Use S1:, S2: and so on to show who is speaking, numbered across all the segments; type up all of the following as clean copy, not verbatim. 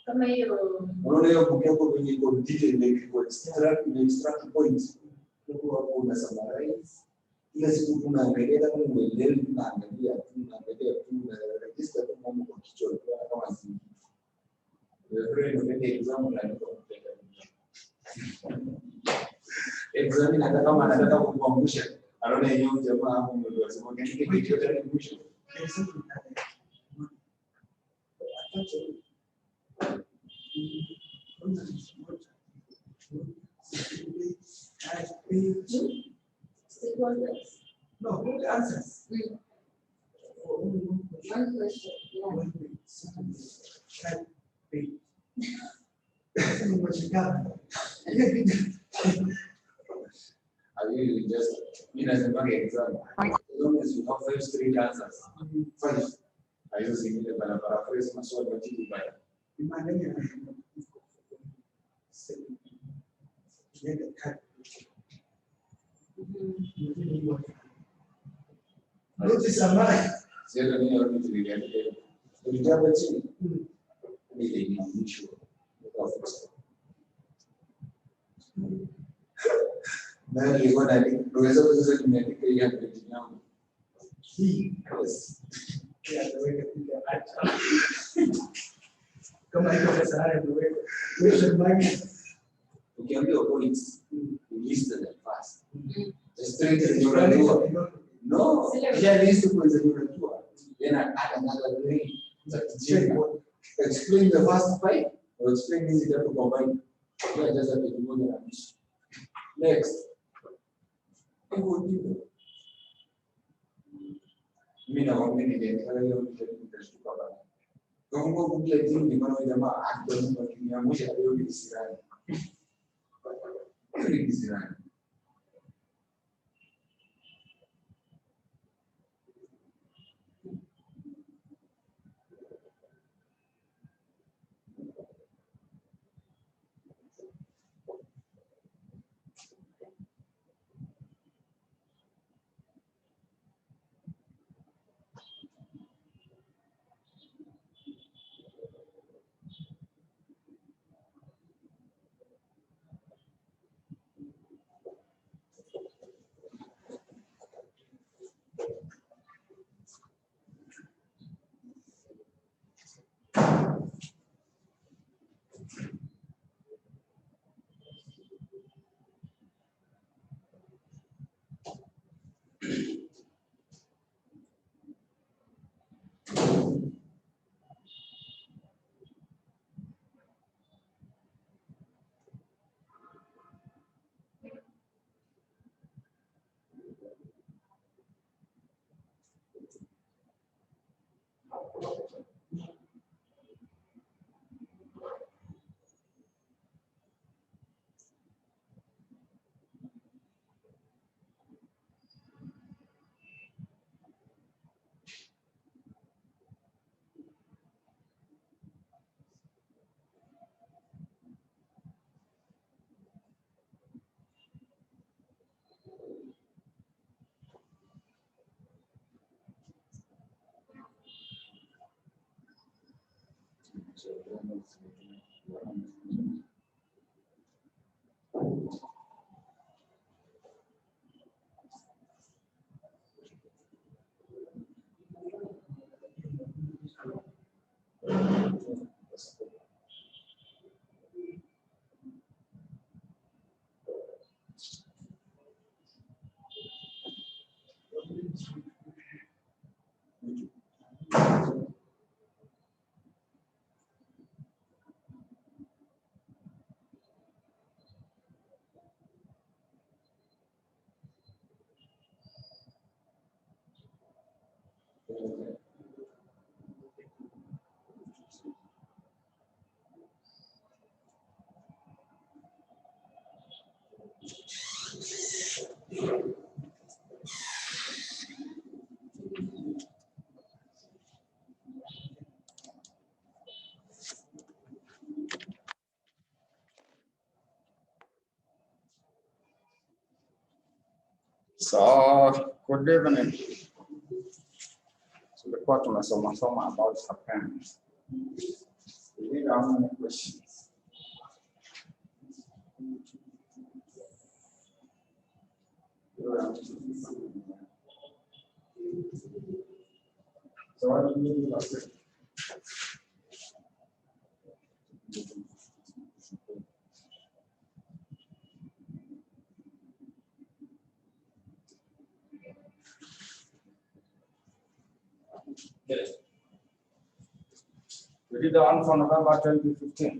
S1: Kama hiyo unaona hiyo book yako kwenye iko detail na iko extract points kwa kuna summarize ile siku tunaangalia kama umeelewa tunaangalia tuna register tu mambo kwa kichwa kama hivi friend ndio exam na ndio exam hata kama anataka kukuangusha anaona hiyo jamaa hapo ndio anasema kitu kitu cha kuangusha No, good answers.
S2: One question.
S1: I will just mean as a market exam. As long as you have 5 straight answers. 5. I use the paraphrase maswali majibu baya. Notice a man. Sio ni yeye ndiye ndiye. Ndio chini. Ni ile issue. Na nilikuwa na naweza kuweza kuniandika hii hapa chini yangu. Hii yes. Kama iko pesa haya ndio question mark. Ukiambiwa points, list them fast. Just straight to the unajua. No, ya list kwanza unajua. Then add another way. Explain the first five or explain hizi tatu combine. Yeah, just a bit more than this. Next. Mimi na wengine ndio hiyo nitashtuka bana. Kama kuja timu ni maana jamaa akitoa kiniangusha leo ni Israeli. Ni Israeli.
S2: So, good evening. So, the question is about Japan. We need how many questions? So, what do you need to say? Yes. We did the one for November 2015.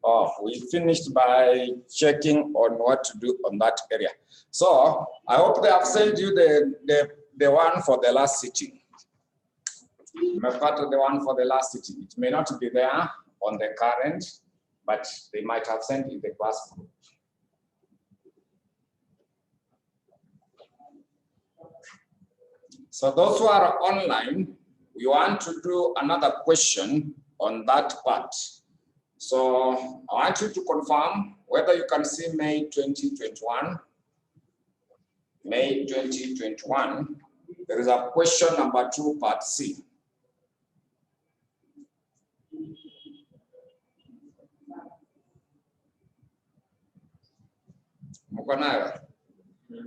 S2: Oh, we finished by checking on what to do on that area. So I hope they have sent you the one for the last sitting. Part of the one for the last sitting. It may not be there on the current, but they might have sent in the class group. So those who are online, we want to do another question on that part. So I want you to confirm whether you can see May 2021. May 2021, there is a question number 2, part C.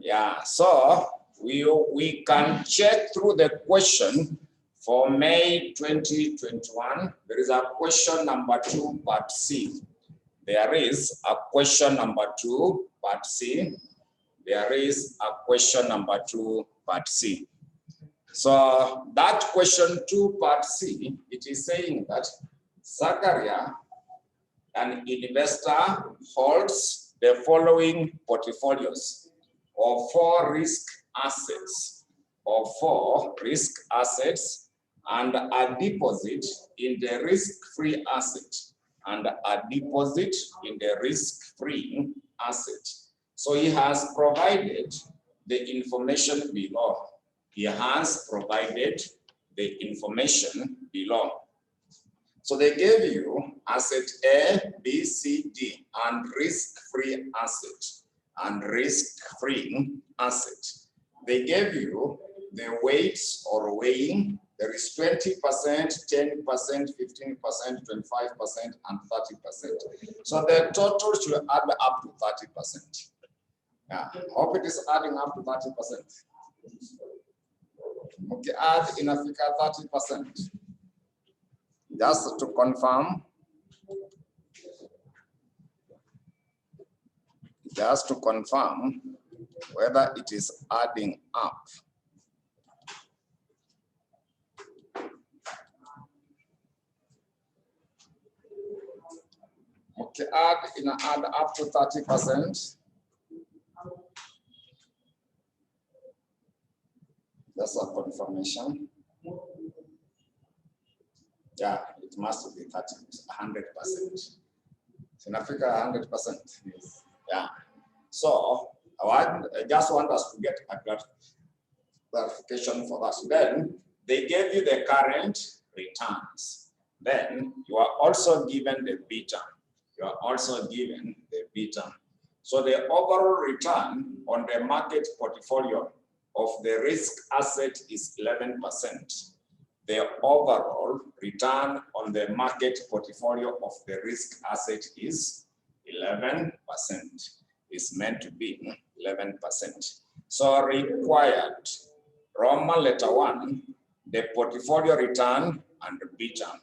S2: Yeah, so we can check through the question for May 2021. There is a question number 2, part C. There is a question number 2, part C. There is a question number 2, part C. So that question 2, part C, it is saying that Zakaria, an investor, holds the following portfolios of 4 risk assets, and a deposit in the risk-free asset, and a deposit in the risk-free asset. So he has provided the information below. He has provided the information below. So they gave you asset A, B, C, D, and risk-free asset, and risk-free asset. They gave you the weights or weighing. There is 20%, 10%, 15%, 25%, and 30%. So the total should add up to 30%. Yeah, hope it is adding up to 30%. Okay, add in Africa 30%. Just to confirm. Just to confirm whether it is adding up. Okay, add up to 30%. That's a confirmation. Yeah, it must be 100%. In Africa, 100%. Yeah. So I just want us to get a clarification for that. Then they gave you the current returns. Then you are also given the beta. You are also given the beta. So the overall return on the market portfolio of the risk asset is 11%. The overall return on the market portfolio of the risk asset is 11%. It's meant to be 11%. So required, Roman letter 1, the portfolio return and beta.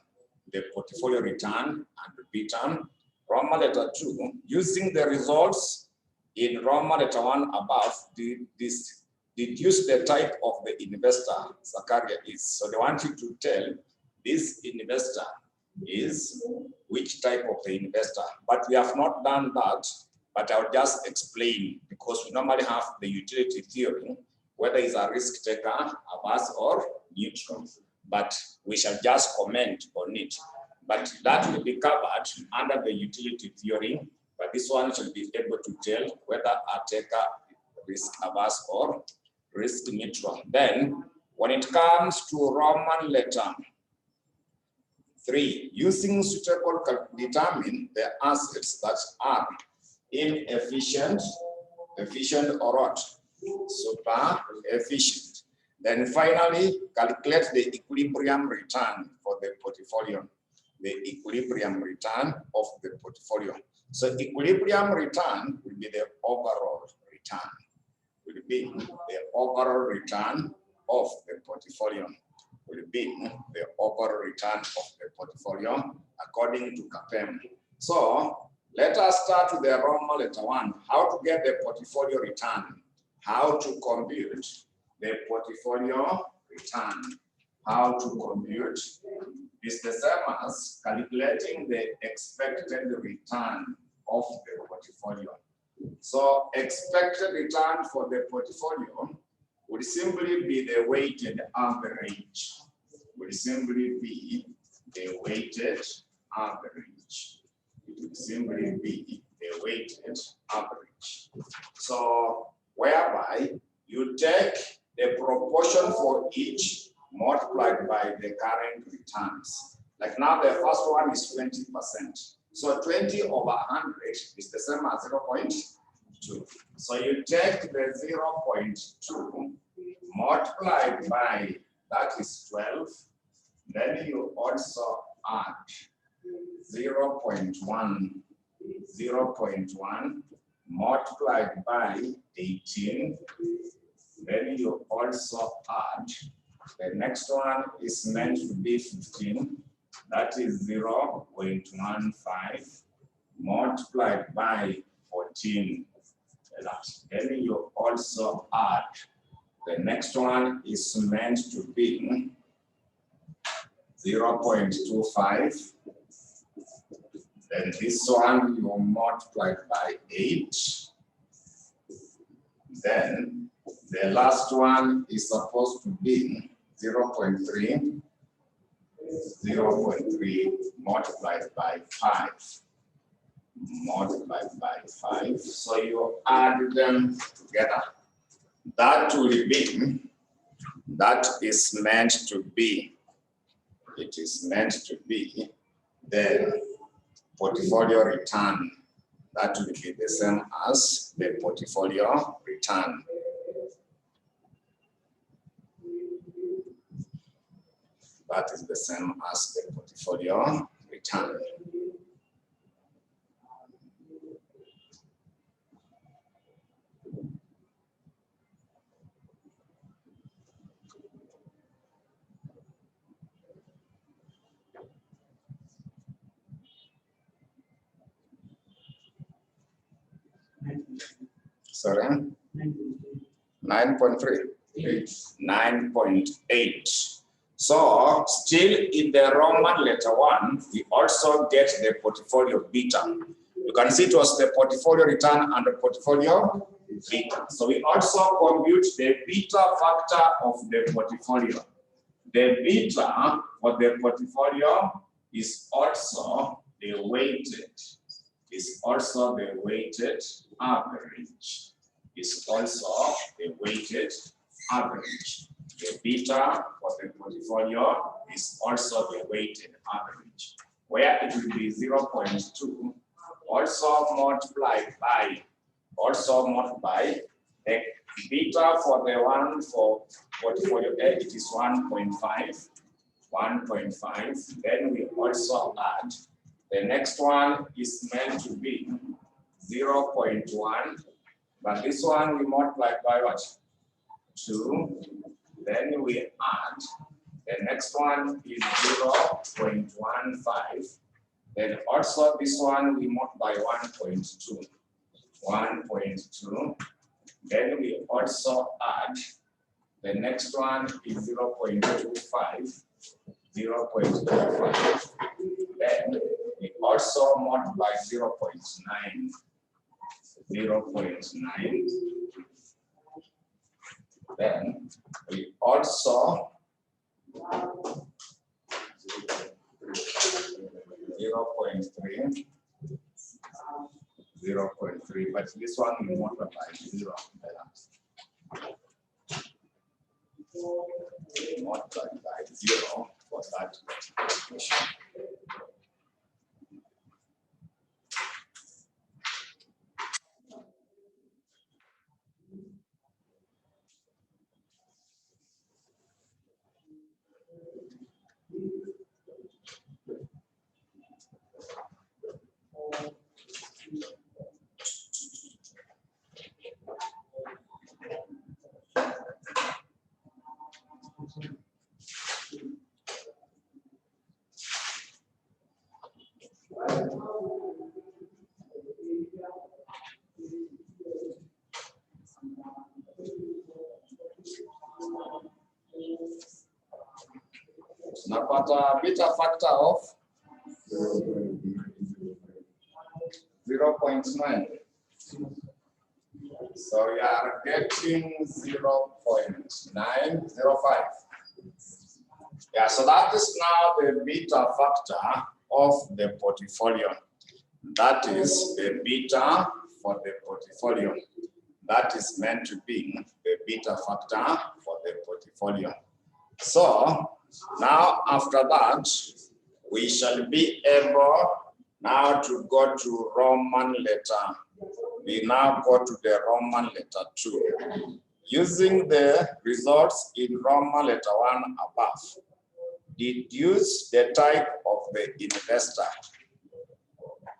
S2: The portfolio return and beta. Roman letter 2, using the results in Roman letter 1 above, deduce the type of the investor Zakaria is. So they want you to tell this investor is which type of the investor. But we have not done that, but I'll just explain, because we normally have the utility theory, whether it's a risk taker, averse, or neutral. But we shall just comment on it. But that will be covered under the utility theory. But this one should be able to tell whether a taker risk averse or risk neutral. Then, when it comes to Roman letter 3, using suitable determine the assets that are inefficient, efficient or what, super efficient. Then finally, calculate the equilibrium return for the portfolio. The equilibrium return of the portfolio. So equilibrium return will be the overall return. Will be the overall return of the portfolio. Will be the overall return of the portfolio according to CAPM. So let us start with the Roman letter 1. How to get the portfolio return? How to compute the portfolio return? How to compute is the same as calculating the expected return of the portfolio. So expected return for the portfolio would simply be the weighted average. Would simply be the weighted average. It would simply be the weighted average. So whereby you take the proportion for each multiplied by the current returns. Like now the first one is 20%. So 20 over 100 is the same as 0.2. So you take the 0.2 multiplied by, that is 12. Then you also add 0.1 multiplied by 18. Then you also add, the next one is meant to be 15. That is 0.15 multiplied by 14. Then you also add, the next one is meant to be 0.25. Then this one you multiply by 8. Then the last one is supposed to be 0.3 multiplied by 5. Multiplied by 5. So you add them together. That will be, that is meant to be, it is meant to be the portfolio return. That will be the same as the portfolio return. That is the same as the portfolio return. Sorry? 9.3. 9.8. So still in the Roman letter 1, we also get the portfolio beta. You can see it was the portfolio return and the portfolio beta. So we also compute the beta factor of the portfolio. The beta for the portfolio is also the weighted average. Is also the weighted average. The beta for the portfolio is also the weighted average, where it will be 0.2, also multiplied by the beta for the one for portfolio A, it is 1.5. Then we also add, the next one is meant to be 0.1, but this one we multiply by what? 2. Then we add, the next one is 0.15. Then also this one we multiply 1.2. Then we also add, the next one is 0.25. Then we also multiply 0.9. Then we also 0.3, but this one we multiply 0. Multiply by 0 for that multiplication. Napata beta factor of 0.9. So we are getting 0.905. Yeah, so that is now the beta factor of the portfolio. That is the beta for the portfolio. That is meant to be the beta factor for the portfolio. So now after that, we shall be able now to go to Roman letter. We now go to the Roman letter 2. Using the results in Roman letter 1 above, deduce the type of the investor.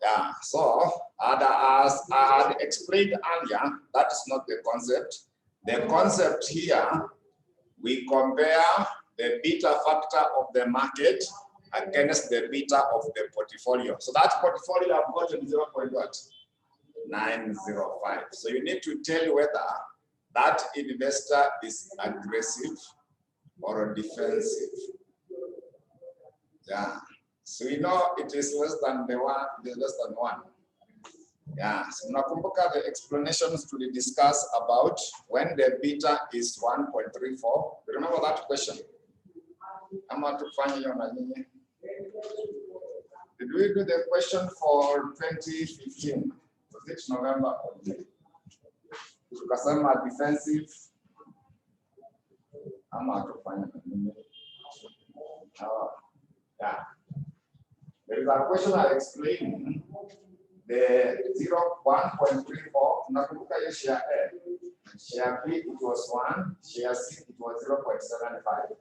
S2: Yeah, so as I had explained earlier, that is not the concept. The concept here, we compare the beta factor of the market against the beta of the portfolio. So that portfolio I've gotten 0.905. So you need to tell whether that investor is aggressive or defensive. Yeah. So we know it is less than the one, less than 1. Yeah. So nakumbuka the explanations to discuss about when the beta is 1.34. Remember that question? Did we do the question for 2015? Was it November? Tukasema defensive. Yeah. There is a question I explained. The 1.34, nakumbuka hiyo share A. Share B it was 1, share C it was 0.75.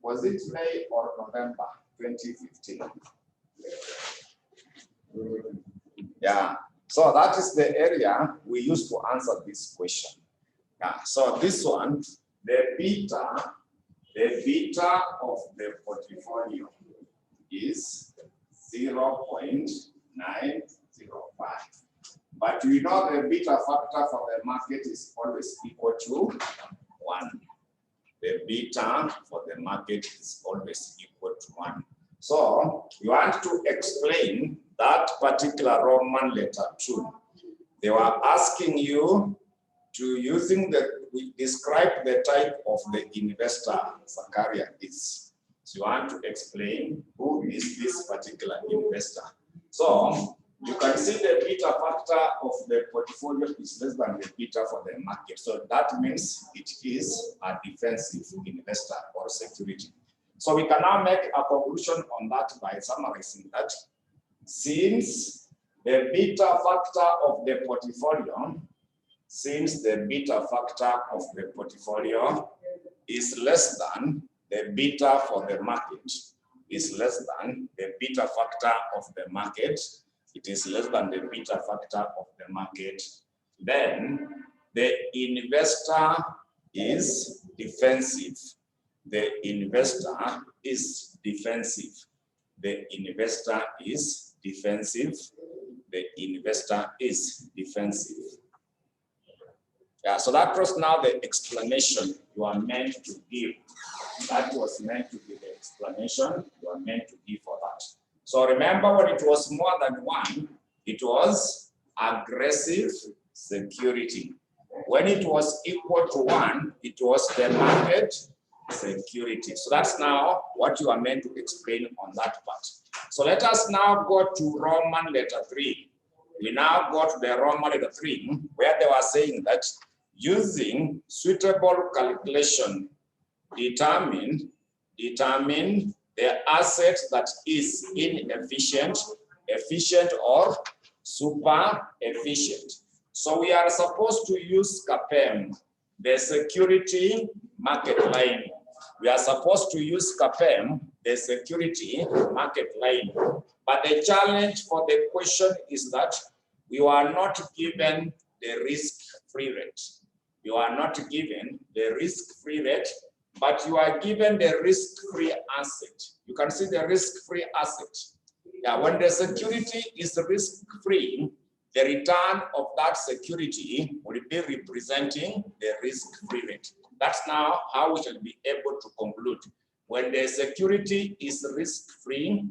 S2: Was it May or November 2015? Yeah, so that is the area we used to answer this question. Yeah, so this one, the beta of the portfolio is 0.905. But we know the beta factor for the market is always equal to 1. The beta for the market is always equal to 1. So you want to explain that particular Roman letter 2. They were asking you to describe the type of the investor Zakaria is. So you want to explain who is this particular investor. So you can see the beta factor of the portfolio is less than the beta for the market. So that means it is a defensive investor or security. So we can now make a conclusion on that by summarizing that since the beta factor of the portfolio is less than the beta for the market, is less than the beta factor of the market, it is less than the beta factor of the market, then the investor is defensive. The investor is defensive. The investor is defensive. The investor is defensive. Yeah, so that was now the explanation you are meant to give. That was meant to be the explanation you are meant to give for that. So remember, when it was more than 1, it was aggressive security. When it was equal to 1, it was the market security. So that's now what you are meant to explain on that part. So let us now go to Roman letter 3. We now go to the Roman letter 3, where they were saying that using suitable calculation, determine the asset that is inefficient, efficient, or super efficient. So we are supposed to use CAPM, the security market line. We are supposed to use CAPM, the security market line. But the challenge for the question is that we are not given the risk-free rate. You are not given the risk-free rate. but you are given the risk-free asset. You can see the risk-free asset. Yeah, when the security is risk-free, the return of that security will be representing the risk-free rate. That's now how we shall be able to conclude. When the security is risk-free,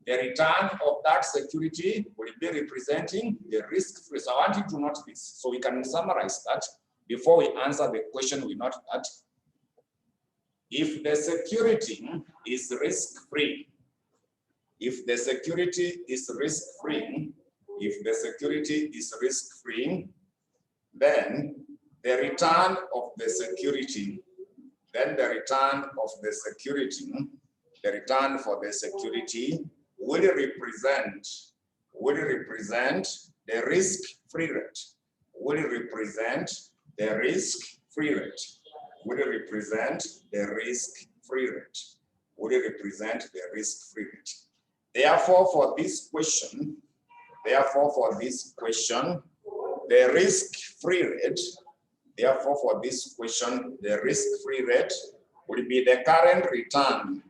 S2: the return of that security will be representing the risk-free. So I want you to note this. So we can summarize that before we answer the question. We note that if the security is risk-free, if the security is risk-free, if the security is risk-free, then the return of the security, the return for the security will represent the risk-free rate, will represent the risk-free rate, will represent the risk-free rate, will represent the risk-free rate. Therefore, for this question, the risk-free rate, therefore, for this question, the risk-free rate would be the current return,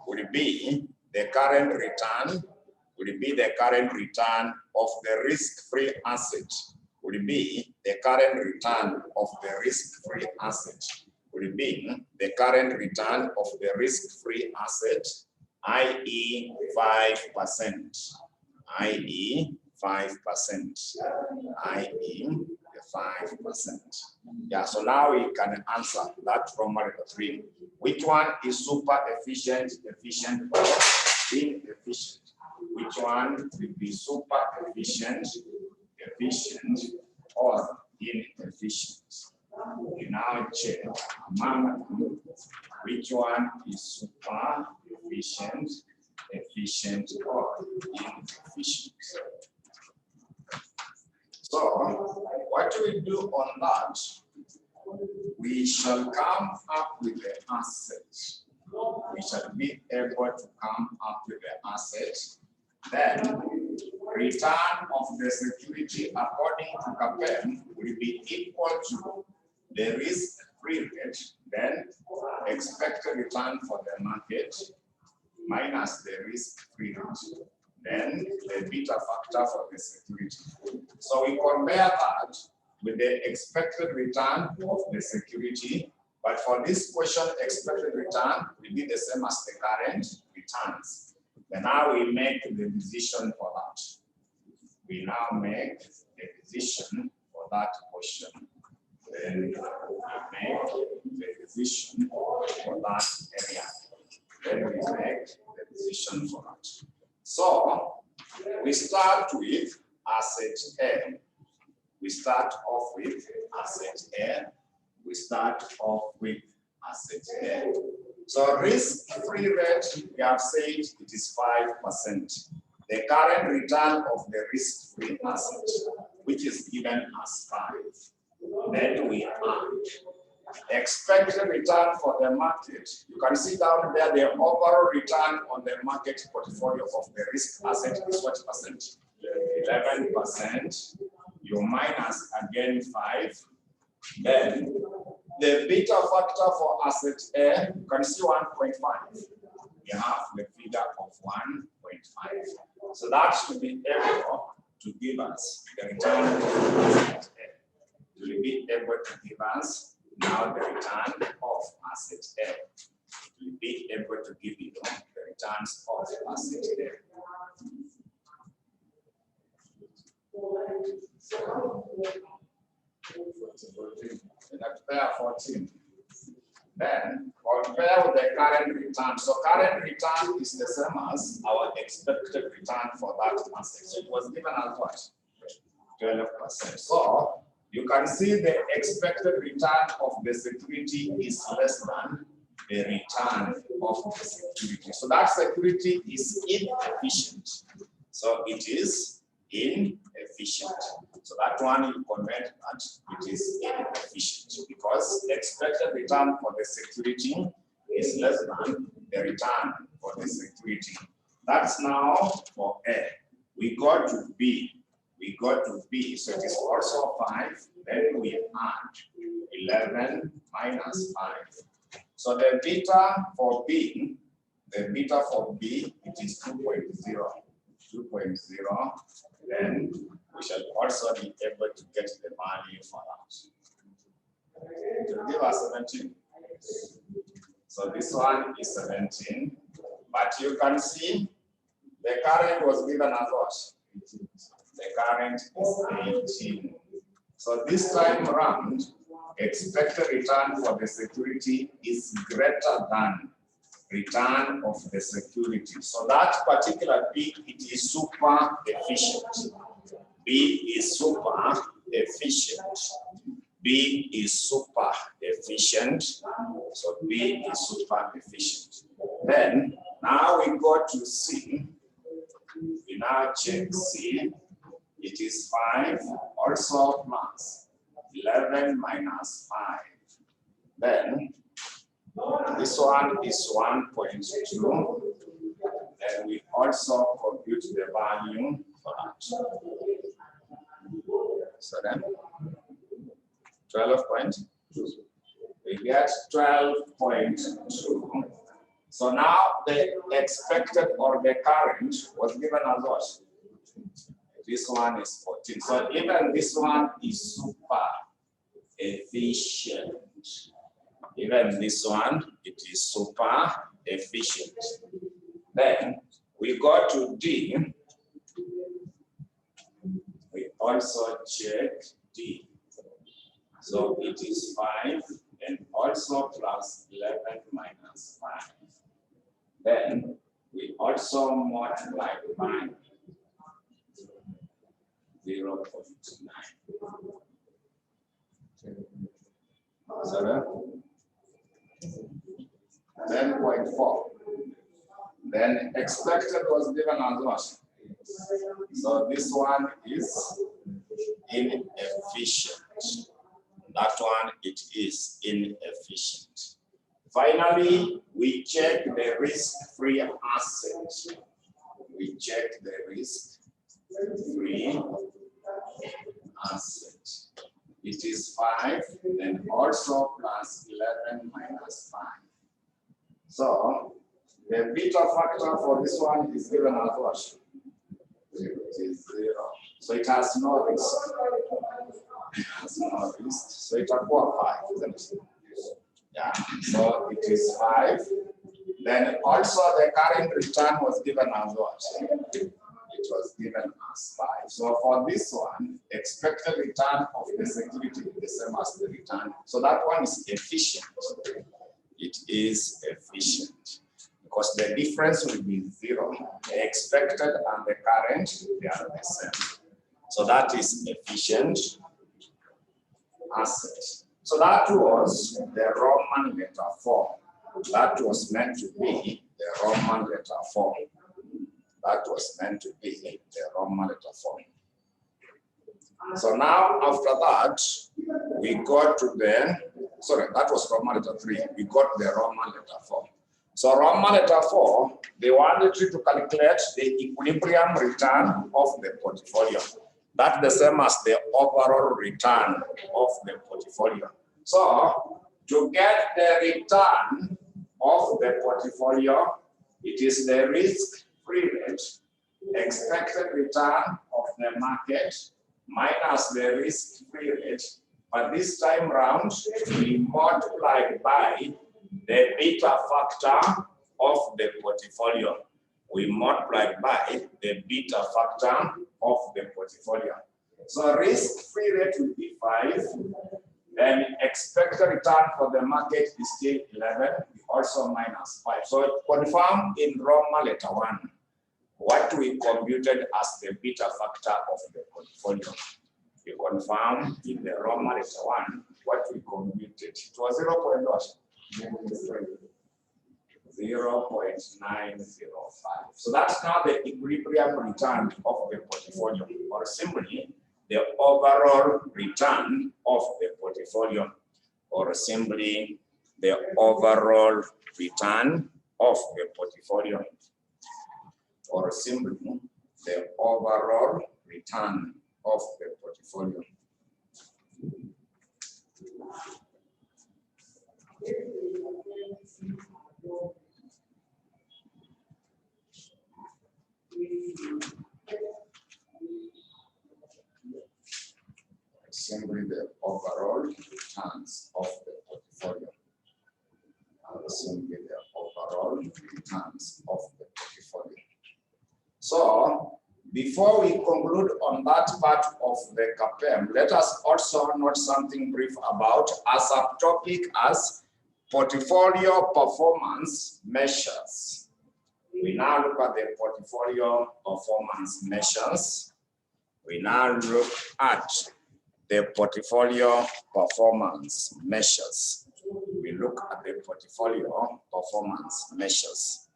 S2: would be the current return, would be the current return of the risk-free asset, would be the current return of the risk-free asset, would be the current return of the risk-free asset, i.e. 5%, i.e. 5%, i.e. 5%. Yeah, so now we can answer that from number 3. Which one is super efficient, efficient, or inefficient? Which one will be super efficient, efficient, or inefficient? We now check among them, which one is super efficient, efficient, or inefficient. So, what we do on that, we shall come up with the asset. We shall be able to come up with the asset. Then, return of the security according to CAPM will be equal to the risk-free rate, then expected return for the market minus the risk-free rate, then the beta factor for the security. So we compare that with the expected return of the security, but for this question, expected return will be the same as the current returns. Then now we make the decision for that. We now make the decision for that question. Then we make the decision for that area. Then we make the decision for that. So we start with asset A. We start off with asset A. We start off with asset A. So risk-free rate, we have said it is 5%. The current return of the risk-free asset, which is given as 5. Then we add expected return for the market. You can see down there the overall return on the market portfolio of the risk asset is what percent? 11%. You minus again 5. Then the beta factor for asset A, you can see 1.5. You have the figure of 1.5. So that should be able to give us the return of asset A. Will be able to give us now the return of asset A. Will be able to give you the returns of asset A. Pair 14. Then compare with the current return. So current return is the same as our expected return for that asset. So it was given as what? 12%. So you can see the expected return of the security is less than the return of the security. So that security is inefficient. So it is inefficient. So that one you comment that it is inefficient because the expected return for the security is less than the return for the security. That's now for A. We got to B. We got to B. So it is also 5. Then we add 11 minus 5. So the beta for B, it is 2.0. 2.0, then we shall also be able to get the value for that. It will give us 17. So this one is 17, but you can see the current was given as what? The current is 18. So this time around, expected return for the security is greater than return of the security. So that particular B, it is super efficient. B is super efficient. B is super efficient. So B is super efficient. Then now we go to C. We now check C. It is 5 also plus 11 minus 5. Then this one is 1.2. Then we also compute the value for that. So then 12.2. We get 12.2. So now the expected or the current was given as what? This one is 14. So even this one is super efficient. Even this one, it is super efficient. Then we go to D. We also check D. So it is 5 and also plus 11 minus 5. Then we also multiply by 0.9. So 10.4. Then expected was given as what? So this one is inefficient. That one, it is inefficient. Finally, we check the risk-free asset. We check the risk-free asset. It is 5, and also plus 11 minus 5. So the beta factor for this one is given as what? It is 0. So it has no risk. It has no risk. So it will 5, isn't it? Yeah. So it is 5. Then also the current return was given as what? It was given as 5. So for this one, expected return of the security is the same as the return. So that one is efficient. It is efficient because the difference will be 0. The expected and the current, they are the same. So that is efficient asset. So that was the Roman letter 4. That was meant to be the Roman letter 4. That was meant to be the Roman letter 4. So now after that, we got to the, sorry, that was Roman letter 3. We got the Roman letter 4. So Roman letter 4, they wanted you to calculate the equilibrium return of the portfolio. That's the same as the overall return of the portfolio. So to get the return of the portfolio, it is the risk-free rate, expected return of the market, minus the risk-free rate. But this time round, we multiply by the beta factor of the portfolio. We multiply by the beta factor of the portfolio. So risk-free rate will be 5. Then expected return for the market is still 11, also minus 5. So confirm in Roman letter 1 what we computed as the beta factor of the portfolio. We confirm in the Roman letter 1 what we computed. It was 0.905. So that's now the equilibrium return of the portfolio, or simply the overall return of the portfolio, or simply the overall return of the portfolio, or simply the overall return of the portfolio. Simply the overall returns of the portfolio. Simply the overall returns of the portfolio. So, before we conclude on that part of the CAPM, let us also note something brief about a subtopic as portfolio performance measures. We now look at the portfolio performance measures. We now look at the portfolio performance measures. We look at the portfolio performance measures.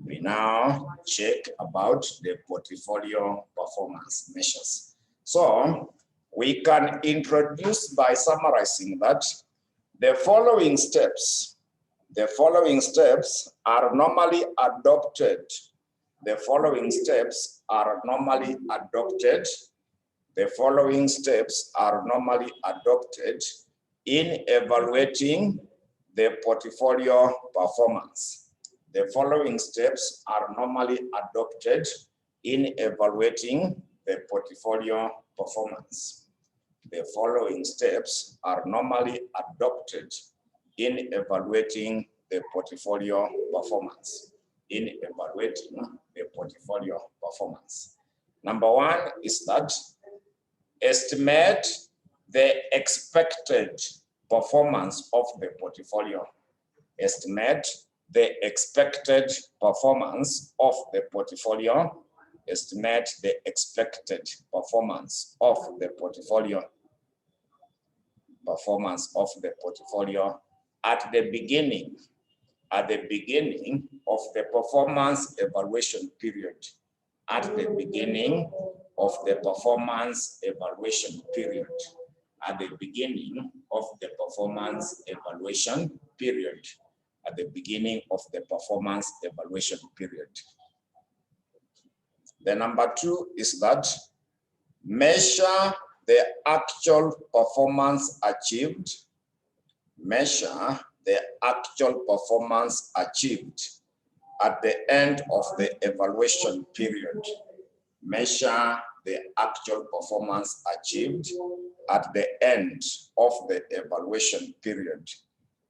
S2: We now check about the portfolio performance measures. So we can introduce by summarizing that the following steps are normally adopted. The following steps are normally adopted. The following steps are normally adopted in evaluating the portfolio performance. The following steps are normally adopted in evaluating the portfolio performance. The following steps are normally adopted in evaluating the portfolio performance. In evaluating the portfolio performance. Number one is that estimate the expected performance of the portfolio. Estimate the expected performance of the portfolio. Estimate the expected performance of the portfolio. Performance of the portfolio at the beginning of the performance evaluation period. At the beginning of the performance evaluation period. At the beginning of the performance evaluation period. At the beginning of the performance evaluation period. The number two is that measure the actual performance achieved. Measure the actual performance achieved at the end of the evaluation period. Measure the actual performance achieved at the end of the evaluation period.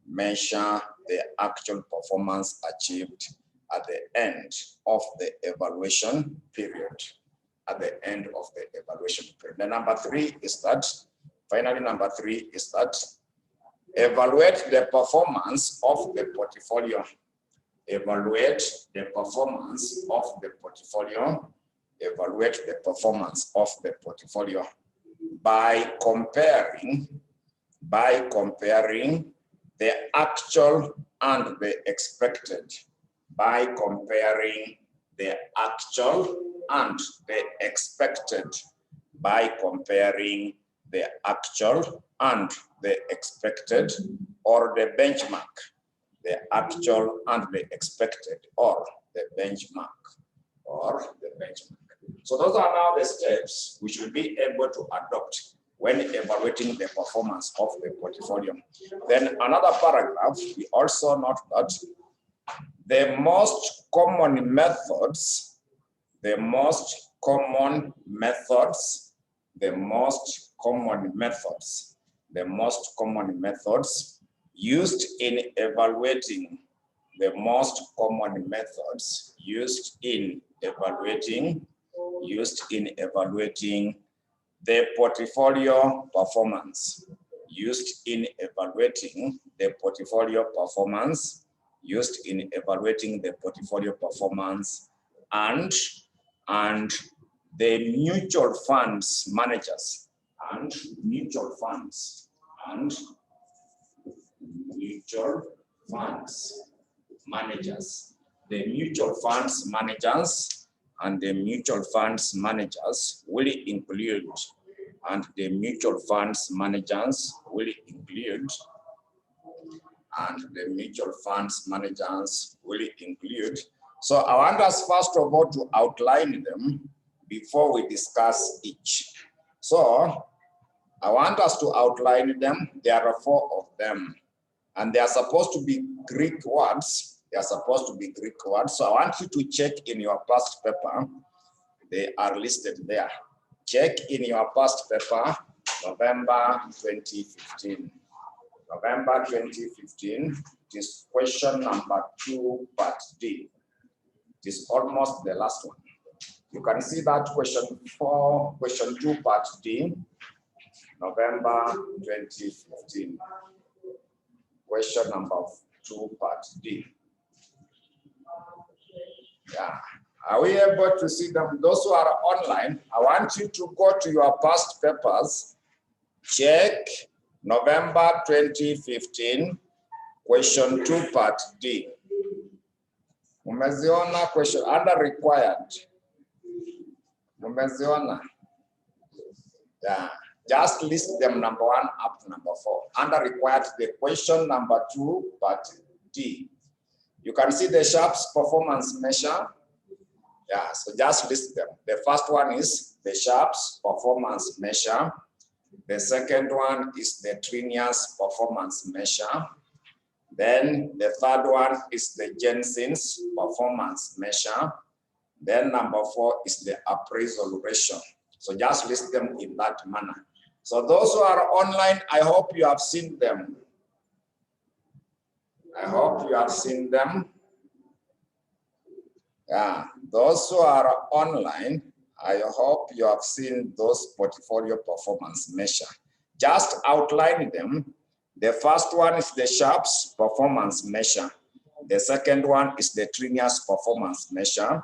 S2: Measure the actual performance achieved at the end of the evaluation period. At the end of the evaluation period. The number three is that, finally, number three is that evaluate the performance of the portfolio. Evaluate the performance of the portfolio. Evaluate the performance of the portfolio by comparing the actual and the expected. By comparing the actual and the expected. By comparing the actual and the expected, or the benchmark. The actual and the expected, or the benchmark. Or the benchmark. So those are now the steps we should be able to adopt when evaluating the performance of the portfolio. Then another paragraph, we also note that the most common methods, used in evaluating the portfolio performance, and the mutual funds managers, the mutual funds managers will include, So I want us first of all to outline them before we discuss each. So I want us to outline them. There are 4 of them. And they are supposed to be Greek words. They are supposed to be Greek words. So I want you to check in your past paper. They are listed there. Check in your past paper, November 2015. November 2015, it is question number 2, part D. It is almost the last one. You can see that question 4, question 2, part D, November 2015. Question number 2, part D. Yeah. Are we able to see them? Those who are online, I want you to go to your past papers, check November 2015, question 2, part D. Umeziona question under required. Umeziona. Yeah. Just list them number 1 up to number 4. Under required, the question number 2, part D. You can see the Sharps performance measure. Yeah, so just list them. The first one is the Sharps performance measure. The second one is the Trinias performance measure. Then the third one is the Jensen's performance measure. Then number 4 is the appraisal ratio. So just list them in that manner. So those who are online, I hope you have seen them. I hope you have seen them. Yeah, those who are online, I hope you have seen those portfolio performance measure. Just outline them. The first one is the Sharps performance measure. The second one is the Trinias performance measure.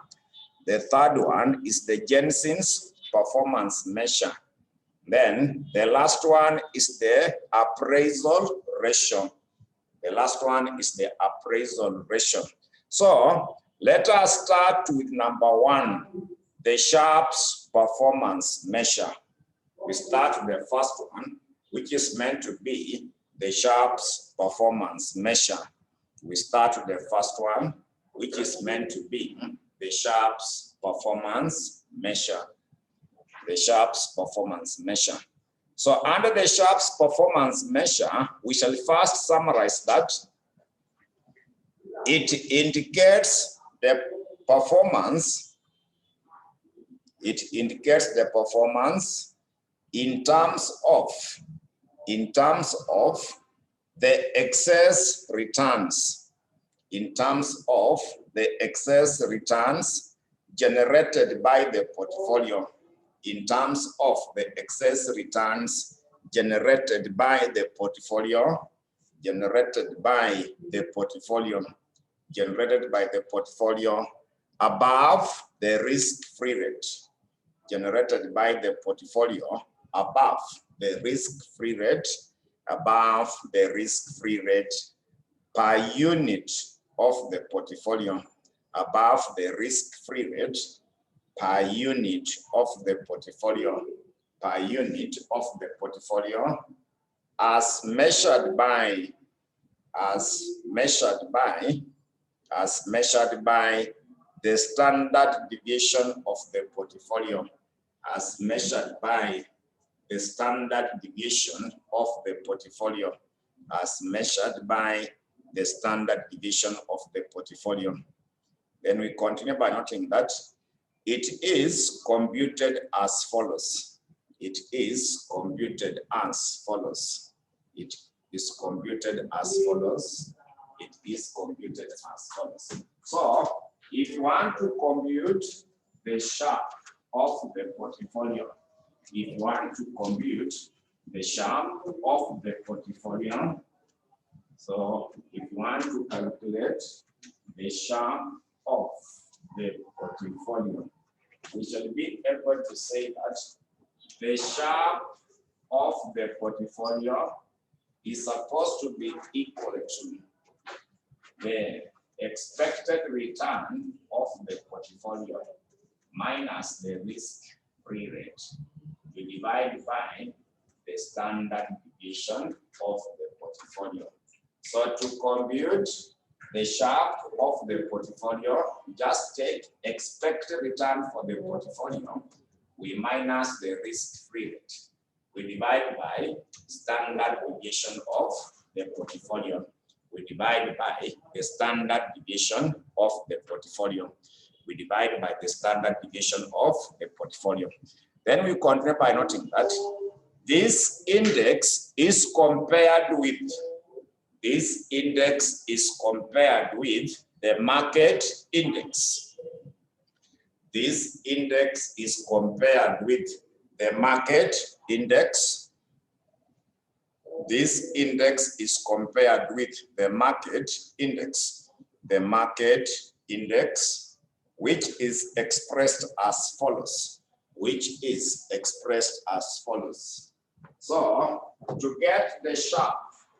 S2: The third one is the Jensen's performance measure. Then the last one is the appraisal ratio. The last one is the appraisal ratio. So let us start with number 1, the Sharps performance measure. We start with the first one, which is meant to be the Sharps performance measure. We start with the first one, which is meant to be the Sharps performance measure. The Sharps performance measure. So under the Sharps performance measure, we shall first summarize that it indicates the performance. It indicates the performance in terms of the excess returns. In terms of the excess returns generated by the portfolio. In terms of the excess returns generated by the portfolio, above the risk-free rate, generated by the portfolio above the risk-free rate, per unit of the portfolio, above the risk-free rate, per unit of the portfolio, as measured by the standard deviation of the portfolio, as measured by the standard deviation of the portfolio, as measured by the standard deviation of the portfolio. Then we continue by noting that it is computed as follows. It is computed as follows. It is computed as follows. It is computed as follows. So, if you want to compute the Sharp of the portfolio, if you want to compute the Sharp of the portfolio, so if you want to calculate the Sharp of the portfolio, we shall be able to say that the Sharp of the portfolio is supposed to be equal to the expected return of the portfolio minus the risk-free rate. We divide by the standard deviation of the portfolio. So to compute the Sharp of the portfolio, just take expected return for the portfolio, we minus the risk-free rate. We divide by standard deviation of the portfolio. we divide by the standard deviation of the portfolio. We divide by the standard deviation of the portfolio. Then we continue by noting that this index is compared with the market index. This index is compared with the market index. This index is compared with the market index. The market index, which is expressed as follows. So, to get the sharp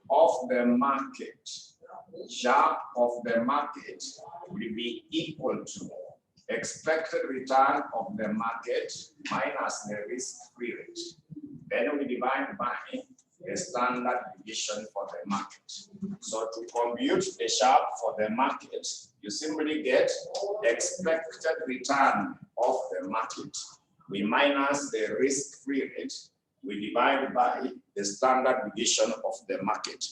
S2: of the market will be equal to expected return of the market minus the risk-free rate. Then we divide by the standard deviation for the market. So to compute the sharp for the market, you simply get expected return of the market. We minus the risk-free rate. We divide by the standard deviation of the market.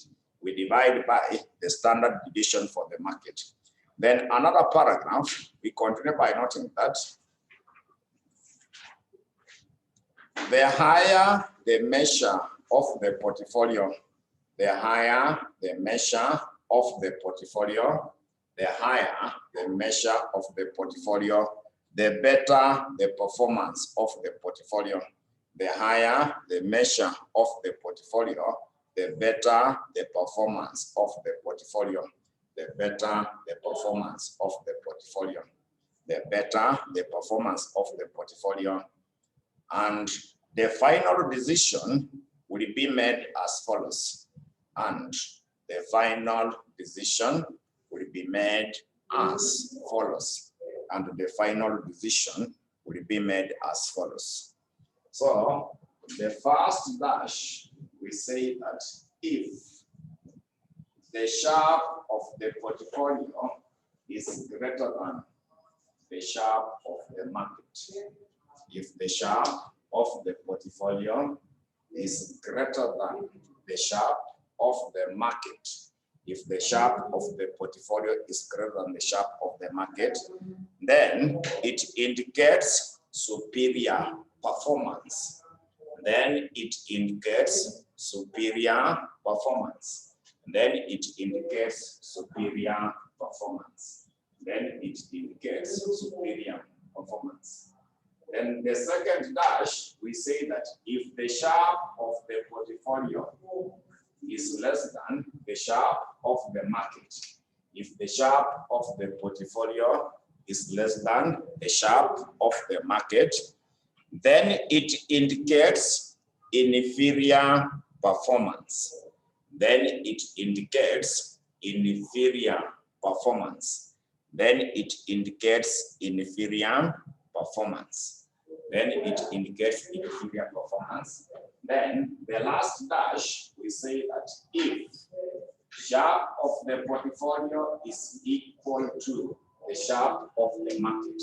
S2: We divide by the standard deviation for the market. Then another paragraph, we continue by noting that the higher the measure of the portfolio, the higher the measure of the portfolio, the higher the measure of the portfolio, the better the performance of the portfolio. The higher the measure of the portfolio, the better the performance of the portfolio. The better the performance of the portfolio. The better the performance of the portfolio. And the final decision will be made as follows. And the final decision will be made as follows. And the final decision will be made as follows. So the first dash, we say that if the sharp of the portfolio is greater than the sharp of the market. If the sharp of the portfolio is greater than the sharp of the market. If the sharp of the portfolio is greater than the sharp of the market, then it indicates superior performance. Then it indicates superior performance. Then it indicates superior performance. Then it indicates superior performance. Then the second dash, we say that if the sharp of the portfolio is less than the sharp of the market. If the sharp of the portfolio is less than the sharp of the market, then it indicates inferior performance. Then it indicates inferior performance. Then it indicates inferior performance. Then it indicates inferior performance. Then the last dash, we say that if sharp of the portfolio is equal to the sharp of the market.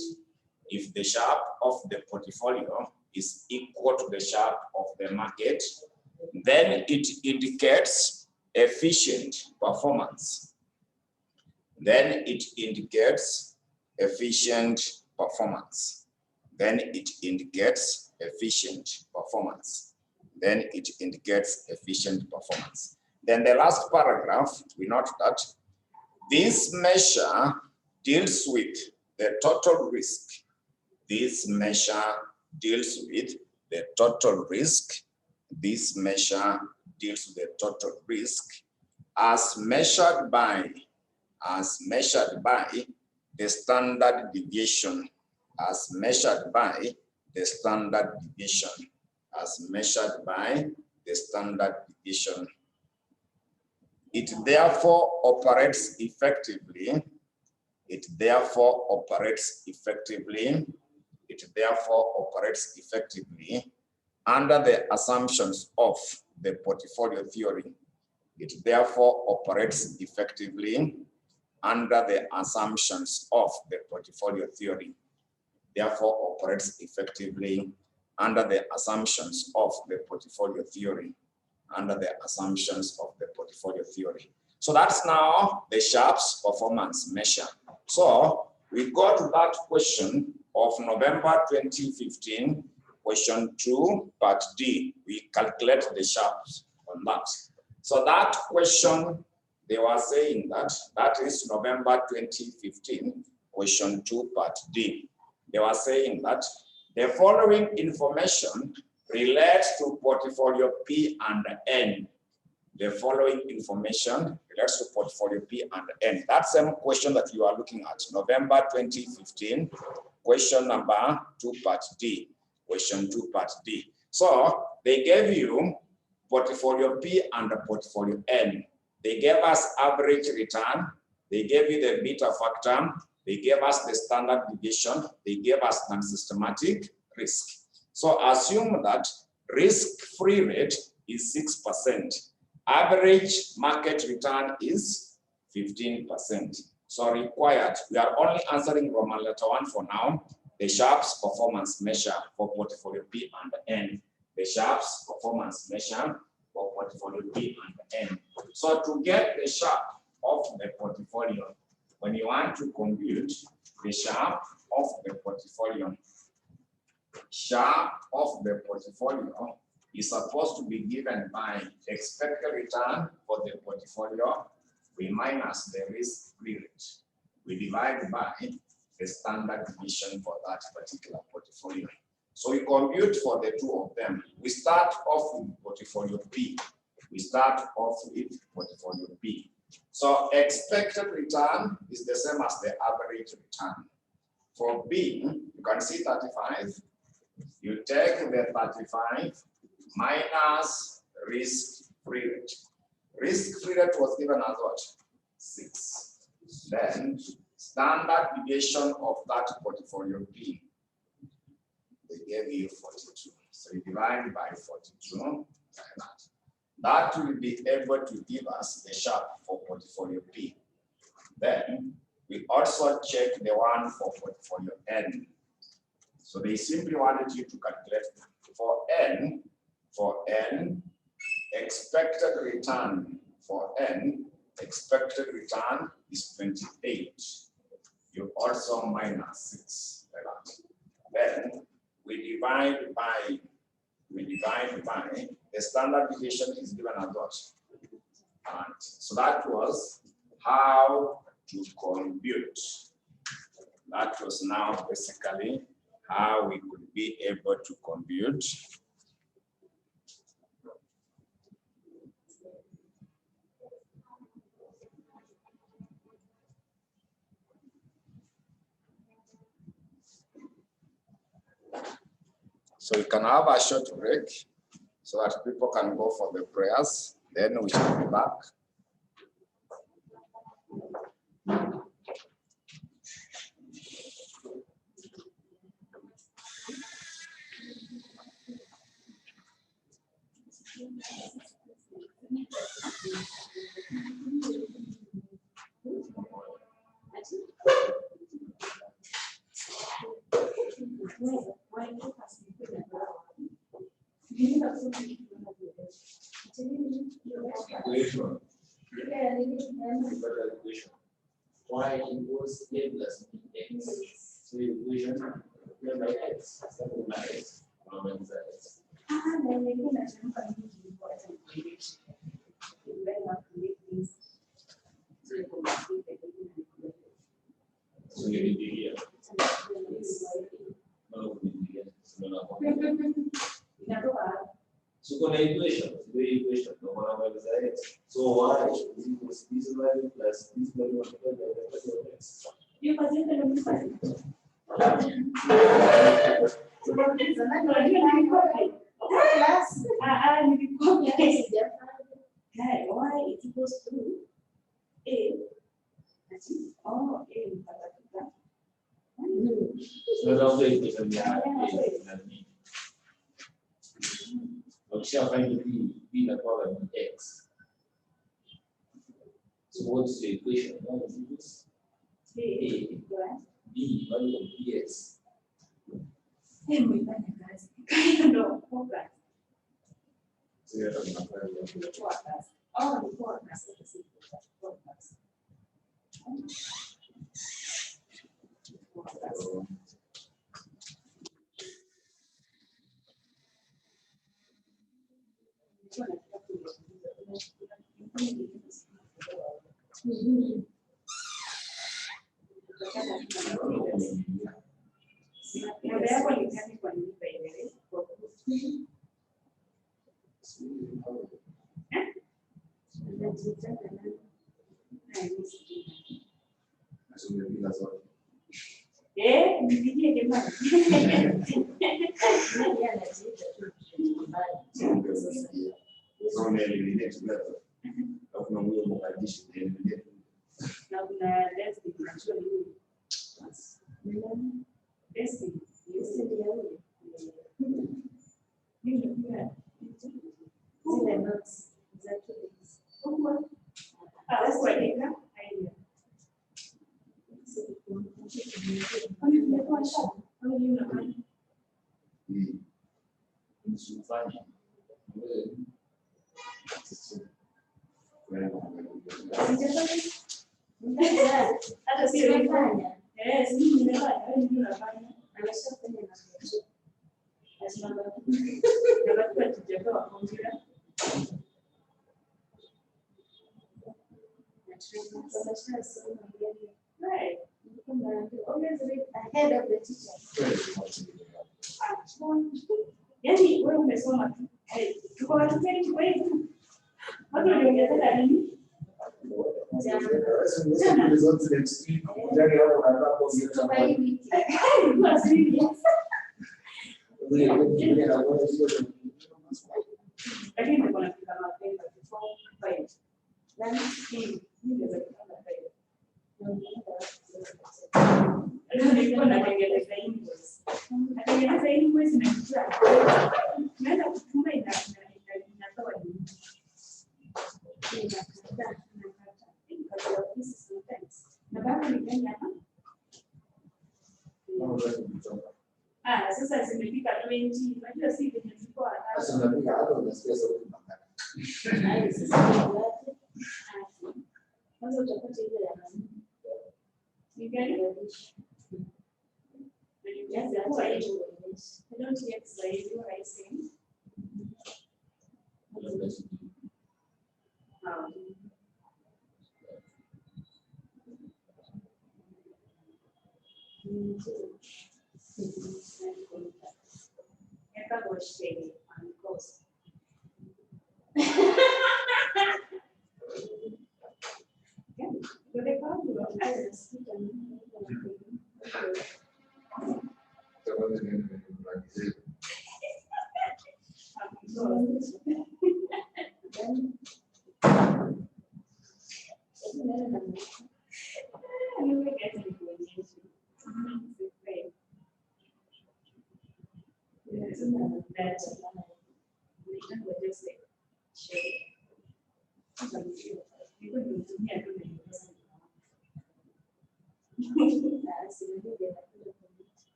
S2: If the sharp of the portfolio is equal to the sharp of the market, then it indicates efficient performance. Then it indicates efficient performance. Then it indicates efficient performance. Then it indicates efficient performance. Then the last paragraph, we note that this measure deals with the total risk. This measure deals with the total risk. This measure deals with the total risk as measured by the standard deviation. As measured by the standard deviation. As measured by the standard deviation. It therefore operates effectively. It therefore operates effectively. It therefore operates effectively under the assumptions of the portfolio theory. It therefore operates effectively under the assumptions of the portfolio theory. Therefore operates effectively under the assumptions of the portfolio theory. Under the assumptions of the portfolio theory. So that's now the Sharpe's performance measure. So we go to that question of November 2015, question 2, part D. We calculate the Sharpe's on that. So that question, they were saying that is November 2015, question 2, part D. They were saying that the following information relates to portfolio P and N. The following information relates to portfolio P and N. That's the question that you are looking at, November 2015, question number 2, part D. Question 2, part D. So they gave you portfolio P and portfolio N. They gave us average return. They gave you the beta factor. They gave us the standard deviation. They gave us non-systematic risk. So assume that risk-free rate is 6%. Average market return is 15%. So required, we are only answering Roman letter 1 for now. The Sharpe's performance measure for portfolio P and N. The Sharpe's performance measure for portfolio P and N. So to get the Sharpe of the portfolio, when you want to compute the Sharpe of the portfolio, Sharpe of the portfolio is supposed to be given by expected return for the portfolio. We minus the risk-free rate. We divide by the standard deviation for that particular portfolio. So we compute for the two of them. We start off with portfolio P. We start off with portfolio P. So expected return is the same as the average return. For B, you can see 35. You take the 35 minus risk-free rate. Risk-free rate was given as what? 6. Then standard deviation of that portfolio P, they gave you 42. So you divide by 42 like that. That will be able to give us the Sharpe for portfolio P. Then we also check the one for portfolio N. So they simply wanted you to calculate for N, expected return for N, expected return is 28. You also minus 6 like that. Then we divide by the standard deviation is given as what? And so that was how to compute. That was now basically how we could be able to compute so we can have a short break so that people can go for the prayers. Then we shall be back.
S1: Y equals A plus BX. So equation by X, something by X, moment X. So you need to hear. So con equation, the equation, no one is X. So Y is equals this value plus this value multiplied by the X. You
S3: Y is equals to A. Oh, A.
S1: So now the equation we have A. We shall find the B that power X. So what's the equation? One is equals A B value of BX. So we are talking about
S3: Oh, before I said the same thing. Right. Ahead of the teacher. Yani wewe umesoma tu. Tuko watu wengi kwa hivyo. Watu waliongeza nini? Sasa zimefika 20, unajua si venye tulikuwa
S1: sasa unapiga hapo unasikia sauti mbaya.
S3: Kwanza utapata ile ya nani? Ni gani ya dish? Yes, that's why I don't get Swahili what I sing. Eka gostei, amigos. Eu decoro,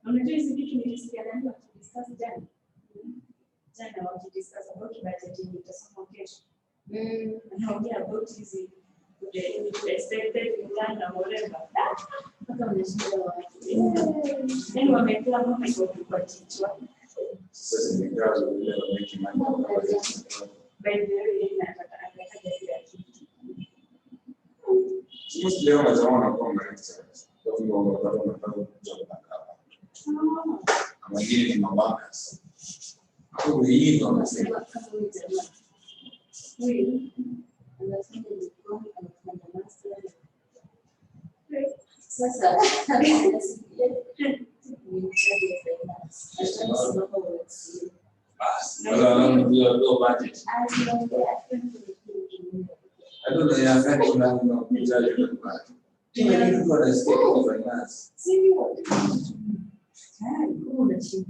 S3: unajua hizi vitu nilisikia nani wakidiscuss jana wakidiscuss about budget nitasoma kesho. Anaongea about hizi expected return na whatever. Hata unashinda wapi? Yaani wamekula mama iko kwa kichwa.
S1: Sasa ni kazi ile wameki mambo kwa
S3: By the way, nataka ya kitu.
S1: sisi leo naona kwamba kwa sababu wanapata kutoka hapa. Wengine ni mabankas. Kwa hiyo wanasema
S3: sasa
S1: budget. I don't know ya gani unakujaje kwa budget. Kila kitu tunasikia kwa finance.
S3: Sio. Kuna chini.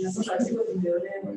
S3: Sasa sio tumeolewa.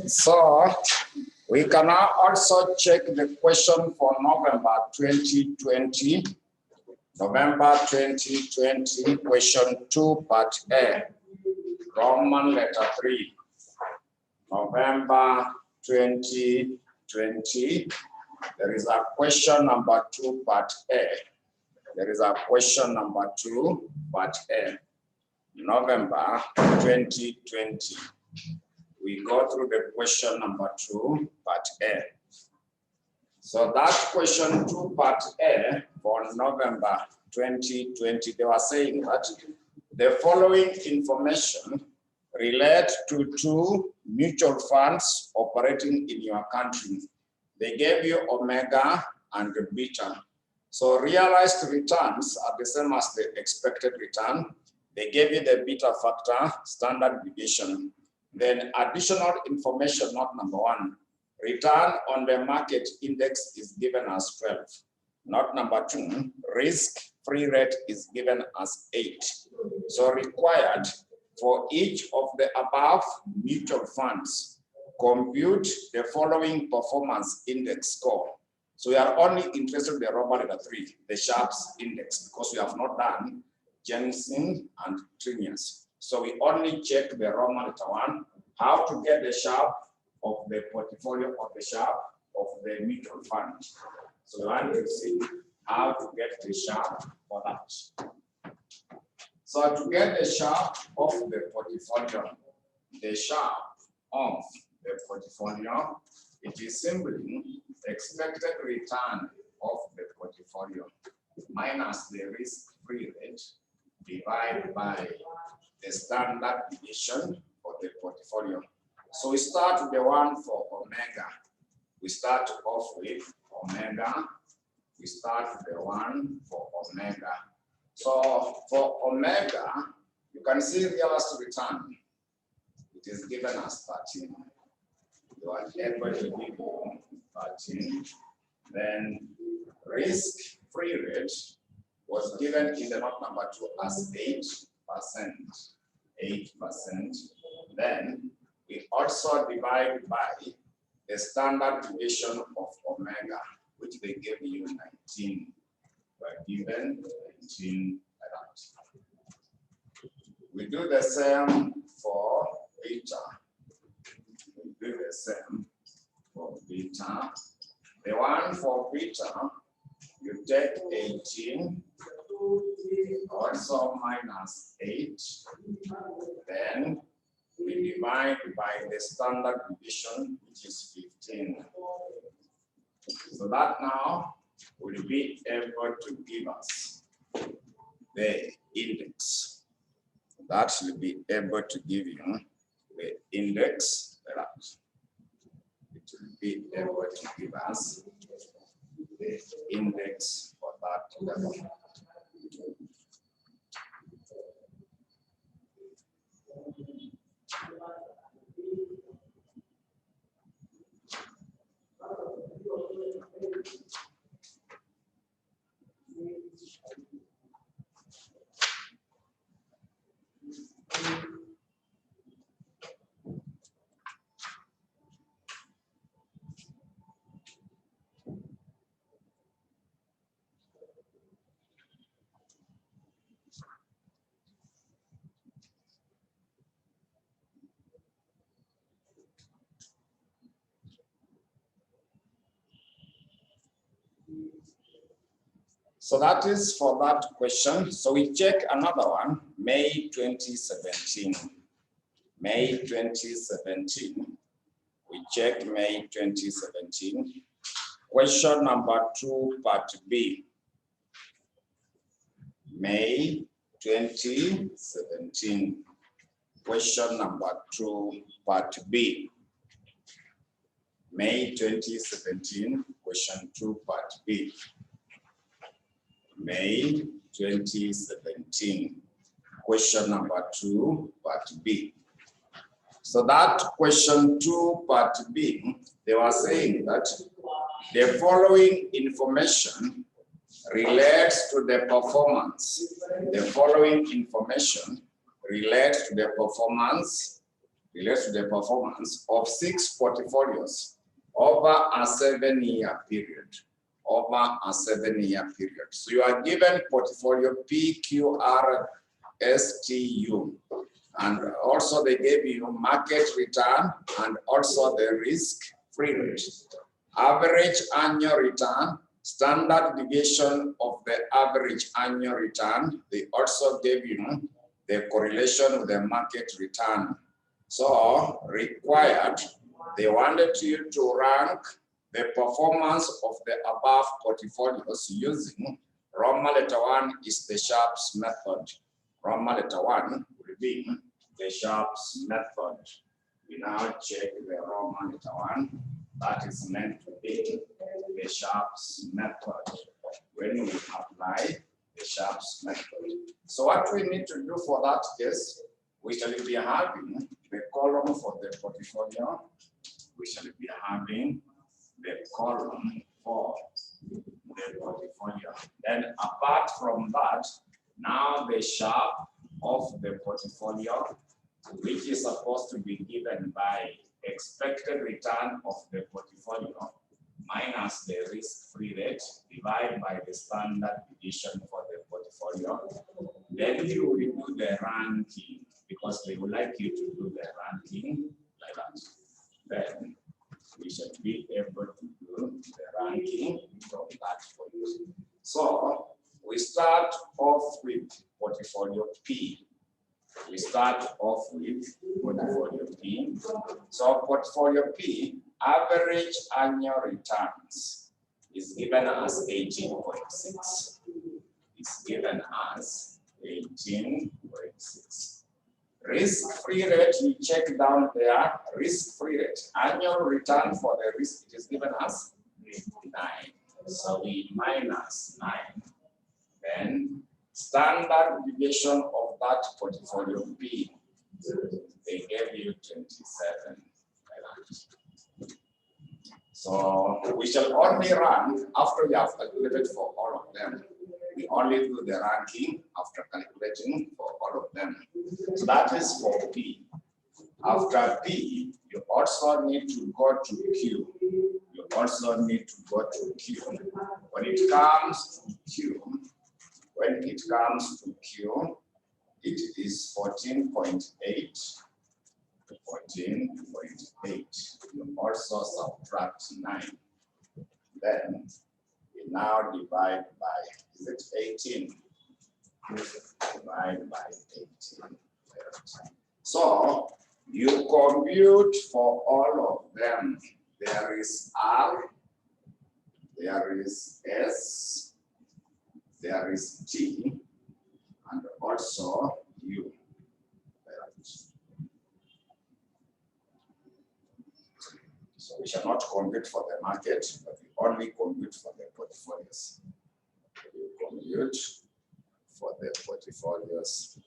S2: So we can now also check the question for November 2020. November 2020, question 2, part A, Roman letter 3. November 2020, there is a question number 2, part A. There is a question number 2, part A. November 2020. We go through the question number 2, part A. So that question 2, part A for November 2020, they were saying that the following information relate to 2 mutual funds operating in your country. They gave you omega and beta. So realized returns are the same as the expected return. They gave you the beta factor, standard deviation. Then additional information, not number 1. Return on the market index is given as 12. Not number 2, risk-free rate is given as 8. So required for each of the above mutual funds, compute the following performance index score. So we are only interested in the Roman letter 3, the Sharpe's index, because we have not done Jensen and Trinius. So we only check the Roman letter 1, how to get the Sharpe of the portfolio of the Sharpe of the mutual fund. So we want to see how to get the Sharpe for that. So to get the Sharpe of the portfolio, the Sharpe of the portfolio, it is simply expected return of the portfolio minus the risk-free rate divided by the standard deviation of the portfolio. So we start with the one for omega. We start off with omega. We start with the one for omega. So for omega, you can see realized return. It is given as 13. You are able to give 13. Then risk-free rate was given in the note number 2 as 8%. 8%. Then we also divide by the standard deviation of omega, which they gave you 19. We're given 19 like that. We do the same for beta. We do the same for beta. The one for beta, you take 18, also minus 8, then we divide by the standard deviation, which is 15. So that now will be able to give us the index. That should be able to give you the index. It will be able to give us the index for that level. So that is for that question. So we check another one, May 2017. May 2017. We check May 2017. Question number 2, part B. May 2017. Question number 2, part B. May 2017, question 2, part B. May 2017, question number 2, part B. So that question 2, part B, they were saying that the following information relates to the performance. The following information relates to the performance of 6 portfolios over a 7-year period. Over a 7-year period. So you are given portfolio PQRSTU, and also they gave you market return and also the risk-free rate. Average annual return, standard deviation of the average annual return. They also gave you the correlation with the market return. So required, they wanted you to rank the performance of the above portfolios using Roman letter 1 is the Sharpe's method. Roman letter 1 will be the Sharpe's method. We now check the Roman letter 1. That is meant to be the Sharpe's method when we apply the Sharpe's method. So what we need to do for that is we shall be having the column for the portfolio. We shall be having the column for the portfolio. Then apart from that, now the Sharpe of the portfolio, which is supposed to be given by expected return of the portfolio minus the risk-free rate divided by the standard deviation for the portfolio. Then you will do the ranking because they would like you to do the ranking like that. Then we should be able to do the ranking from that point. So we start off with portfolio P. We start off with portfolio P. So portfolio P, average annual returns is given as 18.6. It's given as 18.6. Risk-free rate, you check down there, risk-free rate. Annual return for the risk, it is given as 9. So we minus 9. Then standard deviation of that portfolio P, they gave you 27. So we shall only run after we have calculated for all of them. We only do the ranking after calculating for all of them. So that is for P. After P, you also need to go to Q. You also need to go to Q. When it comes to Q, it is 14.8. 14.8. You also subtract 9. Then we now divide by, is it 18? Divide by 18. So You compute for all of them. There is R, there is S, there is T, and also U. So we shall not compute for the market, but we only compute for the portfolios. We compute for the portfolios.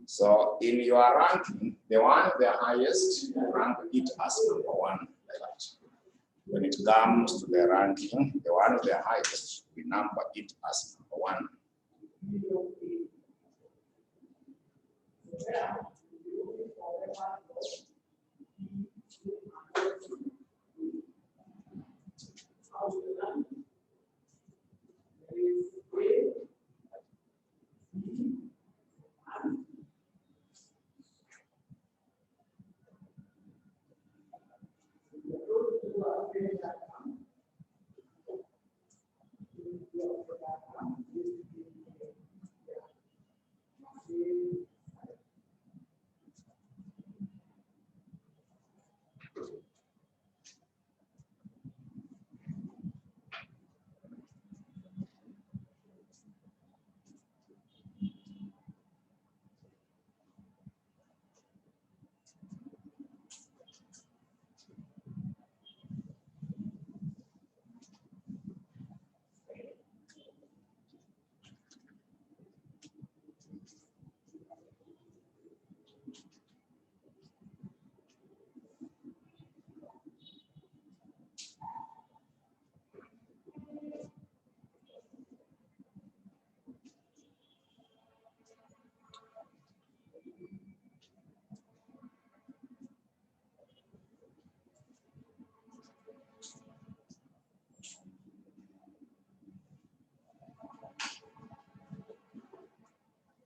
S2: So in your ranking, the one of the highest, you rank it as number 1. When it comes to the ranking, the one of the highest, we number it as number 1.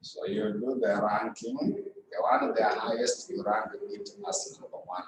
S2: So you do the ranking, the one of the highest, you rank it as number 1.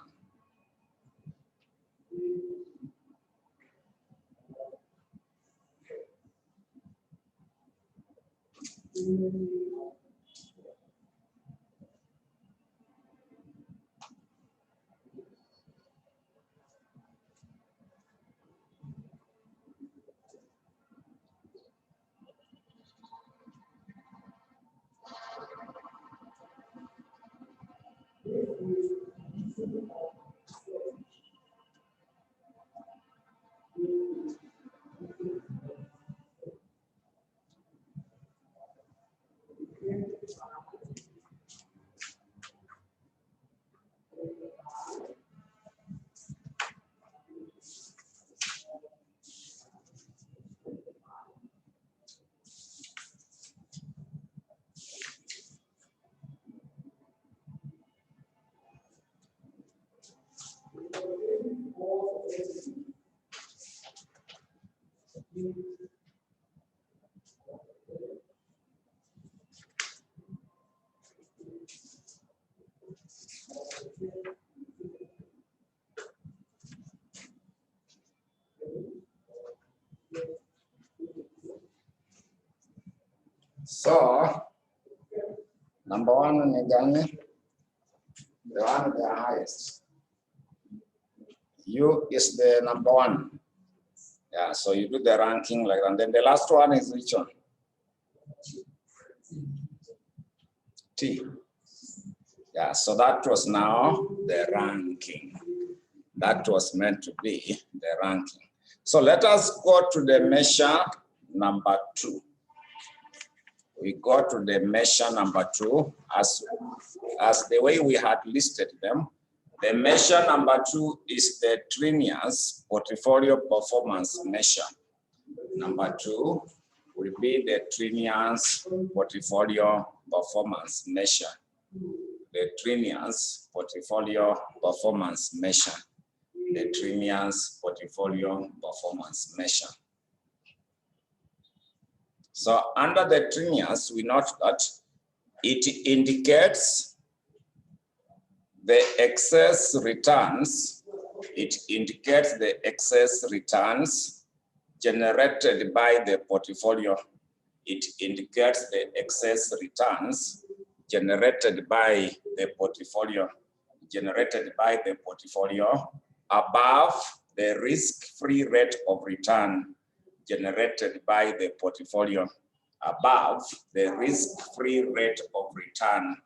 S2: So, number 1 ni gani? The one of the highest. U is the number 1. Yeah, so you do the ranking like that. And then the last one is which one? T. Yeah, so that was now the ranking. That was meant to be the ranking. So let us go to the measure number 2. We go to the measure number 2 as the way we had listed them. The measure number 2 is the Trinian's portfolio performance measure. Number 2 will be the Trinian's portfolio performance measure. The Trinian's portfolio performance measure. The Trinian's portfolio performance measure. So under the Trinian's, we note that it indicates the excess returns. It indicates the excess returns generated by the portfolio. It indicates the excess returns generated by the portfolio above the risk-free rate of return generated by the portfolio above the risk-free rate of return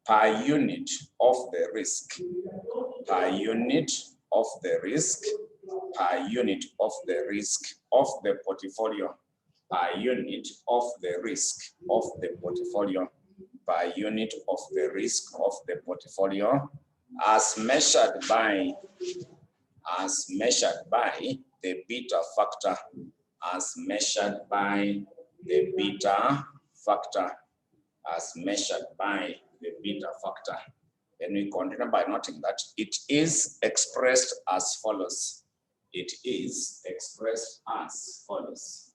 S2: per unit of the risk of the portfolio per unit of the risk of the portfolio per unit of the risk of the portfolio as measured by the beta factor, Then we continue by noting that it is expressed as follows. It is expressed as follows.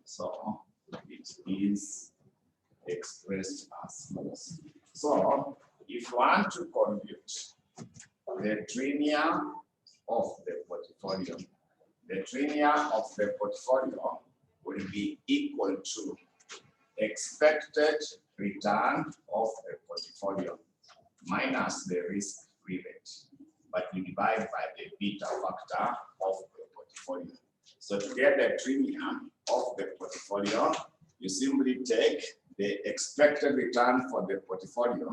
S2: So it is expressed as follows. So if you want to compute the trivia of the portfolio, will be equal to expected return of the portfolio minus the risk-free rate, but you divide by the beta factor of the portfolio. So to get the trivia of the portfolio, you simply take the expected return for the portfolio,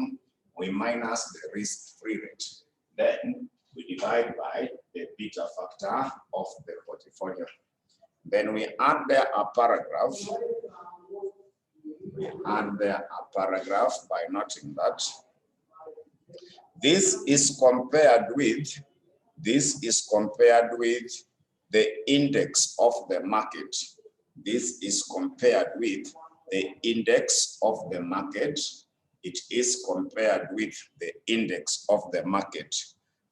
S2: we minus the risk-free rate. Then we divide by the beta factor of the portfolio. Then we add there a paragraph. By noting that this is compared with the index of the market. This is compared with the index of the market. It is compared with the index of the market,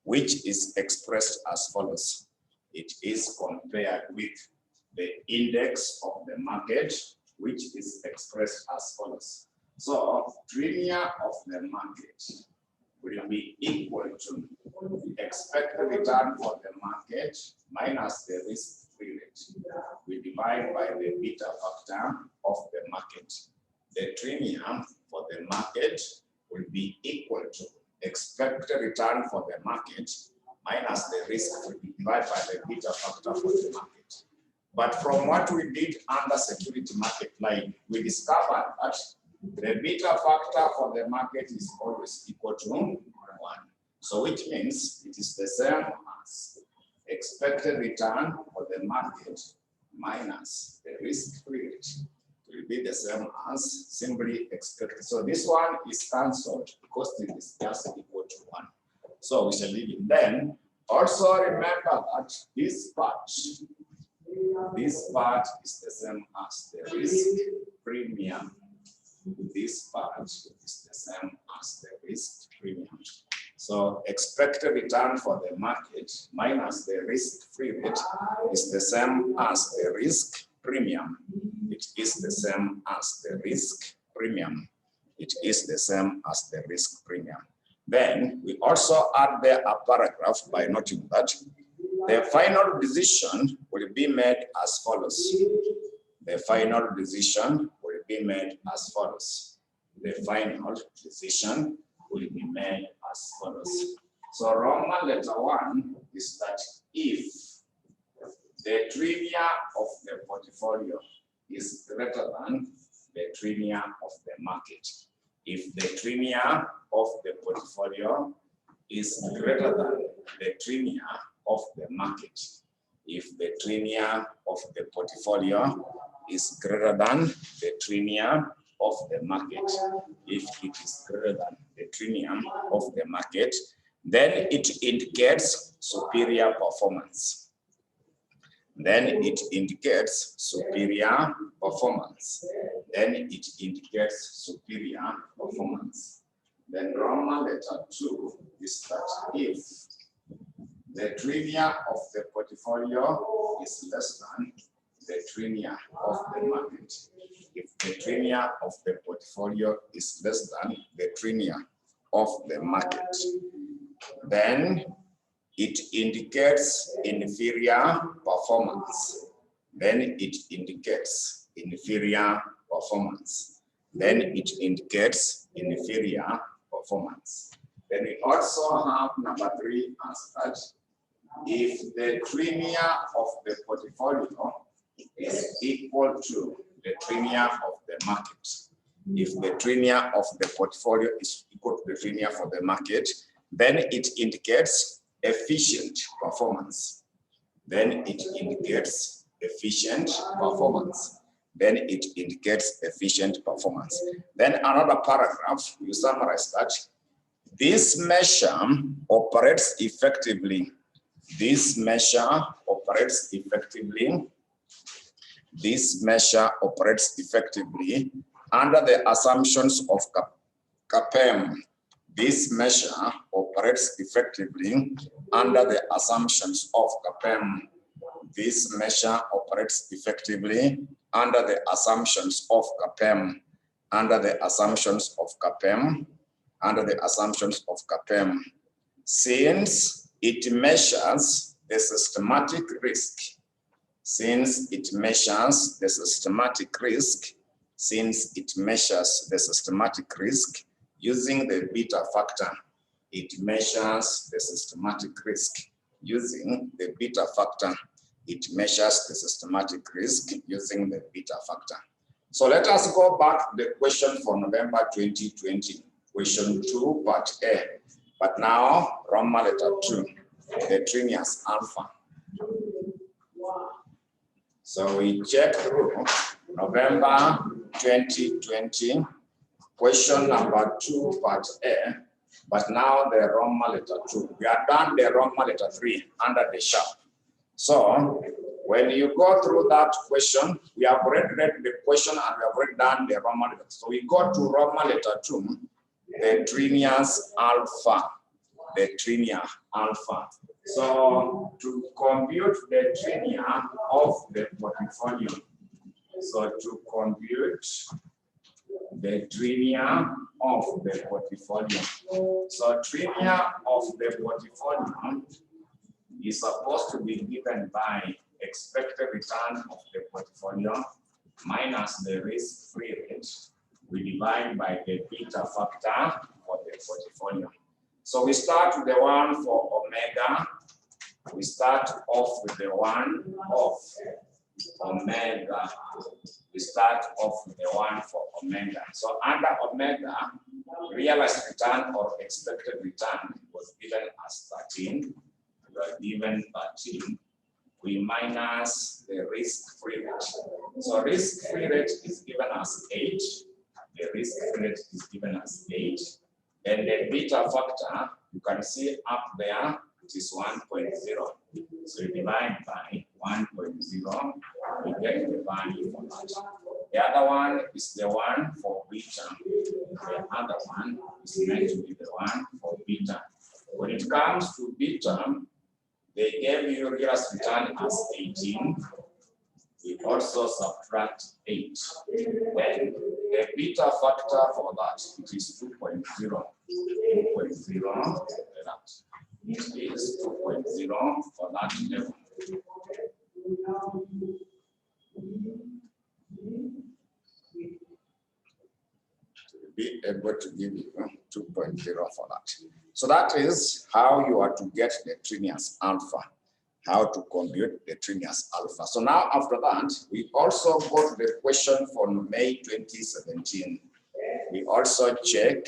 S2: which is expressed as follows. It is compared with the index of the market, which is expressed as follows. So, trivia of the market will be equal to the expected return for the market minus the risk-free rate. We divide by the beta factor of the market. The trivia for the market will be equal to expected return for the market minus the risk-free, divided by the beta factor for the market. But from what we did under security market line, we discovered that the beta factor for the market is always equal to 1. So which means it is the same as expected return for the market minus the risk-free rate. It will be the same as simply expected. So this one is cancelled because it is just equal to 1. So we shall leave it. Then also remember that this part is the same as the risk premium. This part is the same as the risk premium. So expected return for the market minus the risk-free rate is the same as the risk premium. It is the same as the risk premium. It is the same as the risk premium. Then we also add there a paragraph by noting that the final decision will be made as follows. The final decision will be made as follows. The final decision will be made as follows. So Roman letter 1 is that if the trivia of the portfolio is greater than the trivia of the market. If the trivia of the portfolio is greater than the trivia of the market. If the trivia of the portfolio is greater than the trivia of the market. If it is greater than the trivia of the market, then it indicates superior performance. Then it indicates superior performance. Then it indicates superior performance. Then Roman letter 2 is that if the trivia of the portfolio is less than the trivia of the market. If the trivia of the portfolio is less than the trivia of the market. Then it indicates inferior performance. Then it indicates inferior performance. Then it indicates inferior performance. Then we also have number 3 as that if the premium of the portfolio is equal to the premium of the market. If the premium of the portfolio is equal to the premium for the market, then it indicates efficient performance. Then it indicates efficient performance. Then it indicates efficient performance. Then another paragraph, you summarize that. This measure operates effectively. This measure operates effectively. This measure operates effectively under the assumptions of CAPM. This measure operates effectively under the assumptions of CAPM. This measure operates effectively under the assumptions of CAPM. Under the assumptions of CAPM. Under the assumptions of CAPM. Since it measures the systematic risk. Since it measures the systematic risk. Since it measures the systematic risk using the beta factor. It measures the systematic risk using the beta factor. It measures the systematic risk using the beta factor. So let us go back to the question for November 2020. Question 2, part A. But now, Roman letter 2, the Trinius alpha. So we check through November 2020, question number 2, part A. But now the Roman letter 2. We have done the Roman letter 3 under the sharp. So when you go through that question, we have already read the question and we have already done the Roman letter. So we go to Roman letter 2, the Trinius alpha. The Trinia alpha. So to compute the Trinia of the portfolio. So to compute the Trinia of the portfolio. So Trinia of the portfolio is supposed to be given by expected return of the portfolio minus the risk-free rate. We divide by the beta factor for the portfolio. So we start with the one for omega. We start off with the one of omega. We start off with the one for omega. So under omega, realized return or expected return was given as 13. We are given 13. We minus the risk-free rate. So risk-free rate is given as 8. The risk-free rate is given as 8. And the beta factor, you can see up there, it is 1.0. So you divide by 1.0, you get the value for that. The other one is the one for beta. The other one is meant to be the one for beta. When it comes to beta, they gave you realized return as 18. We also subtract 8. Then the beta factor for that, it is 2.0. 2.0, that. It is 2.0 for that level. To be able to give you 2.0 for that. So that is how you are to get the Trinius alpha. How to compute the Trinius alpha. So now after that, we also go to the question for May 2017. We also check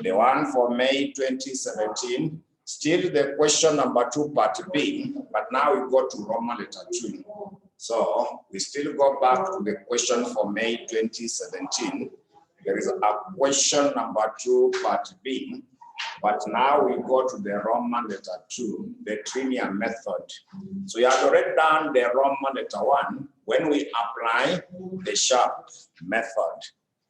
S2: the one for May 2017, still the question number 2, part B, but now we go to Roman letter 2. So we still go back to the question for May 2017. There is a question number 2, part B. But now we go to the Roman letter 2, the Trinia method. So we have already done the Roman letter 1 when we apply the sharp method.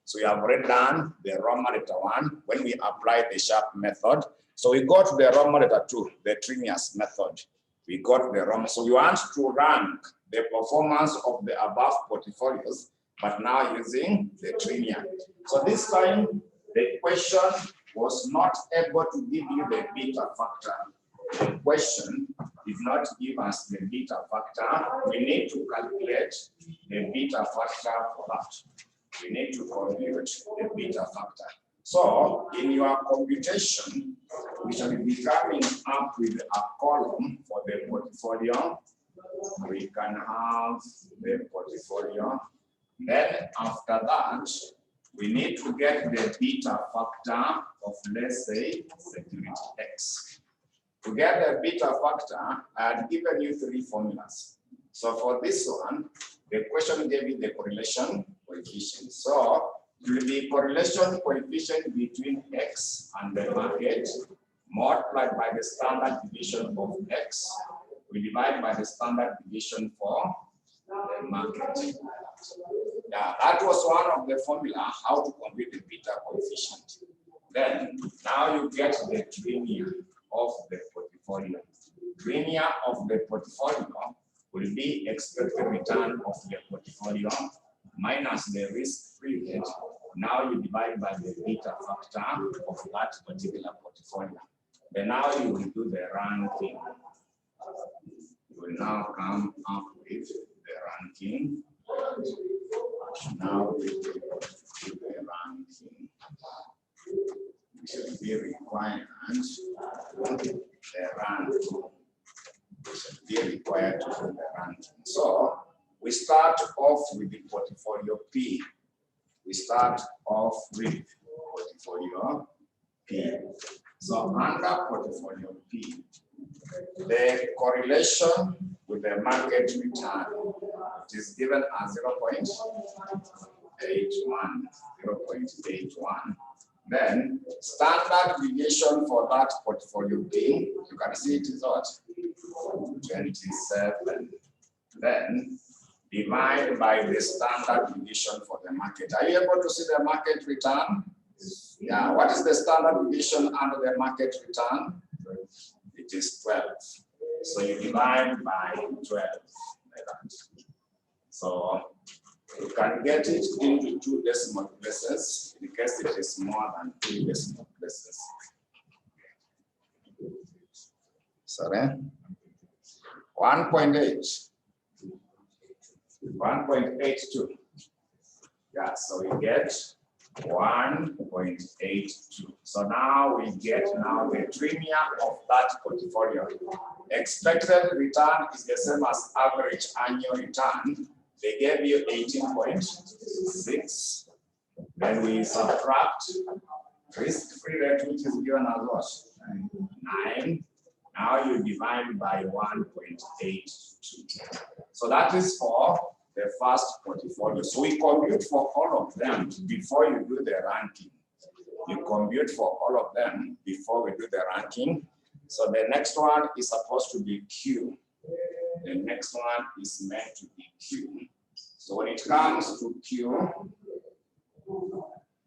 S2: So we have already done the Roman letter 1 when we apply the sharp method. So we go to the Roman letter 2, the Trinius method. We got the Roman. So we want to rank the performance of the above portfolios, but now using the Trinia. So this time the question was not able to give you the beta factor, the question did not give us the beta factor, we need to calculate the beta factor for that. We need to compute the beta factor. So in your computation, we shall be coming up with a column for the portfolio. We can have the portfolio. Then after that, we need to get the beta factor of, let's say, security X. To get the beta factor, I had given you 3 formulas. So for this one, the question gave you the correlation coefficient. So it will be correlation coefficient between X and the market multiplied by the standard deviation of X. We divide by the standard deviation for the market. Yeah, that was one of the formula how to compute the beta coefficient. Then now you get the linear of the portfolio. Linear of the portfolio will be expected return of the portfolio minus the risk-free rate. Now you divide by the beta factor of that particular portfolio. Then now you will do the ranking. You will now come up with the ranking. Now we will do the ranking. We should be required the ranking. We should be required to do the ranking. So we start off with the portfolio P. We start off with portfolio P. So under portfolio P, the correlation with the market return, it is given as 0.81. Then standard deviation for that portfolio P, you can see it is what? 27. Then divide by the standard deviation for the market. Are you able to see the market return? Yeah, what is the standard deviation under the market return? It is 12. So you divide by 12 like that. So you can get it into 2 decimal places in case it is more than 2 decimal places. Sorry? 1.8. 1.82. Yeah, so we get 1.82. So now we get the premium of that portfolio. Expected return is the same as average annual return. They gave you 18.6. Then we subtract risk-free rate, which is given as what? 9. Now you divide by 1.82. So that is for the first portfolio. So we compute for all of them before you do the ranking. You compute for all of them before we do the ranking. So the next one is supposed to be Q. The next one is meant to be Q. So when it comes to Q,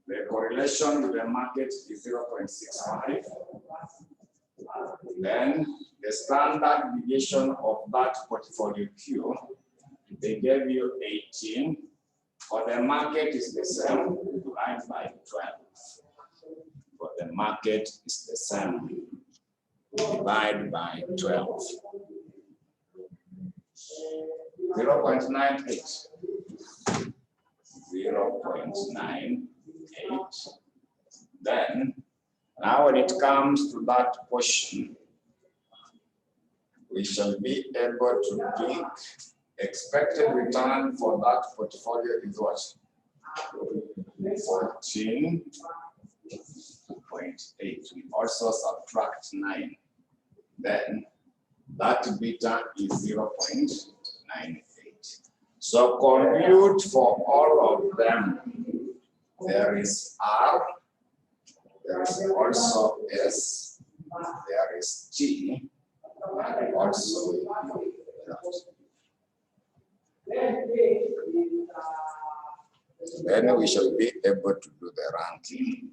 S2: the correlation with the market is 0.65. Then the standard deviation of that portfolio Q, they gave you 18. For the market is the same, divided by 12. For the market is the same, divided by 12. 0.98. 0.98. Then, now when it comes to that portion, we shall be able to pick expected return for that portfolio is what? 14.8. We also subtract 9. Then that beta is 0.98. So compute for all of them. There is R, there is also S, there is T, and also U. Then we shall be able to do the ranking.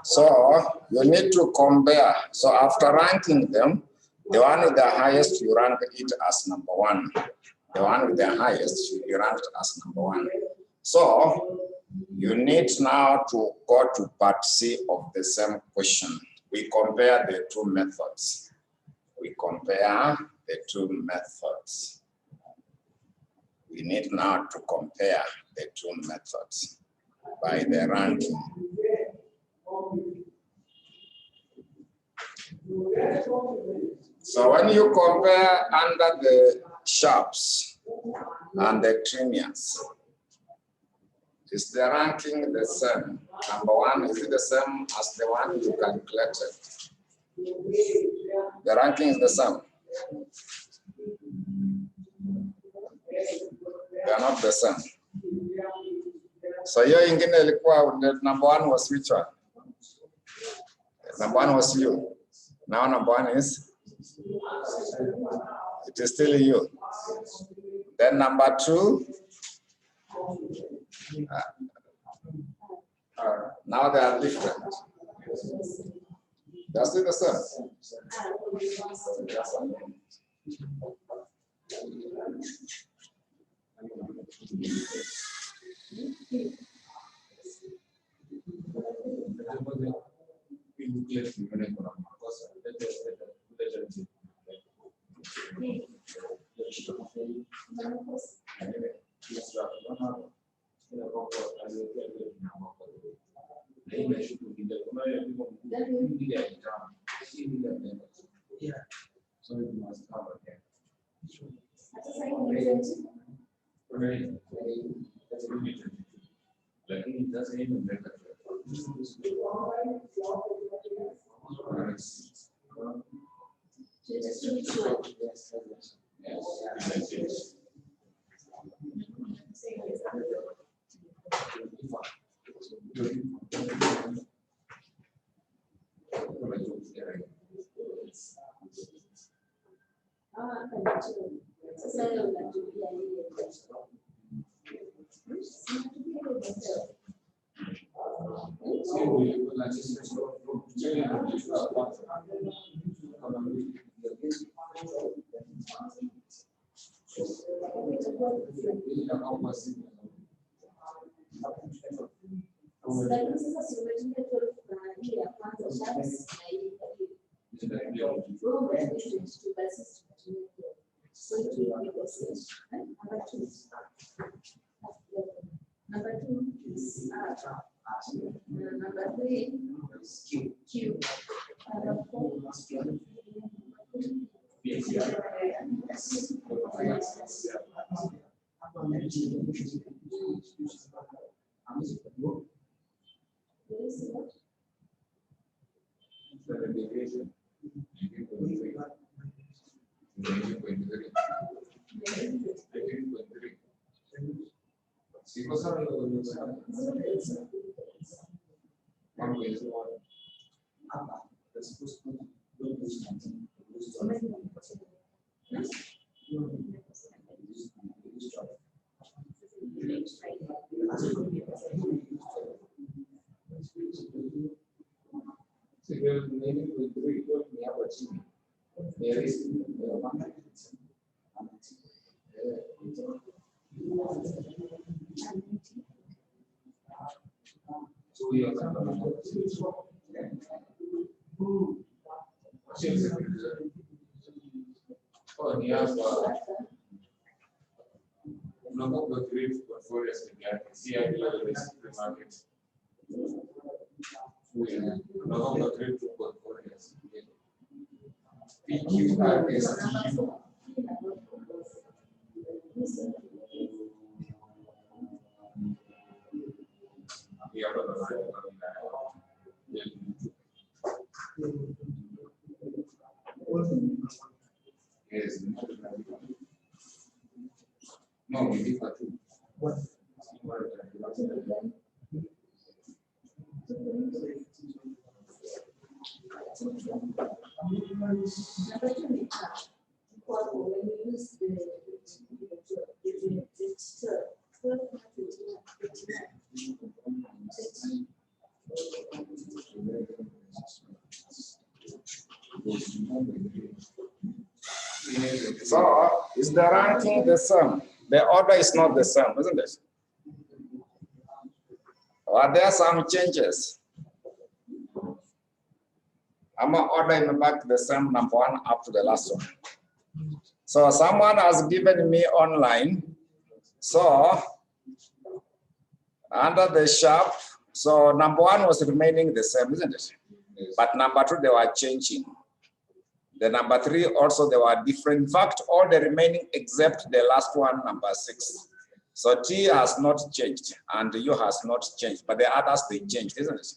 S2: So you need to compare. So after ranking them, the one with the highest, you rank it as number one. The one with the highest, you rank it as number one. So you need now to go to part C of the same question. We compare the two methods. We compare the two methods. We need now to compare the two methods by the ranking. So when you compare under the sharps and the trinians, is the ranking the same? Number one, is it the same as the one you calculated? The ranking is the same. They are not the same. So here in Guinea, the number one was which one? Number one was you. Now number one is? It is still you. Then number 2. Now they are different. They're still the same.
S1: So it must cover that. Like it doesn't even make a
S3: Number 2 is number 3 is Q. Number 4 is Q.
S1: No, we did that too.
S2: So, is the ranking the same? The order is not the same, isn't it? Are there some changes? I'm ordering back the same number 1 up to the last one. So someone has given me online. So under the sharp, so number 1 was remaining the same, isn't it? But number 2, they were changing. The number 3 also, they were different. In fact, all the remaining except the last one, number 6. So T has not changed and U has not changed, but the others, they changed, isn't it?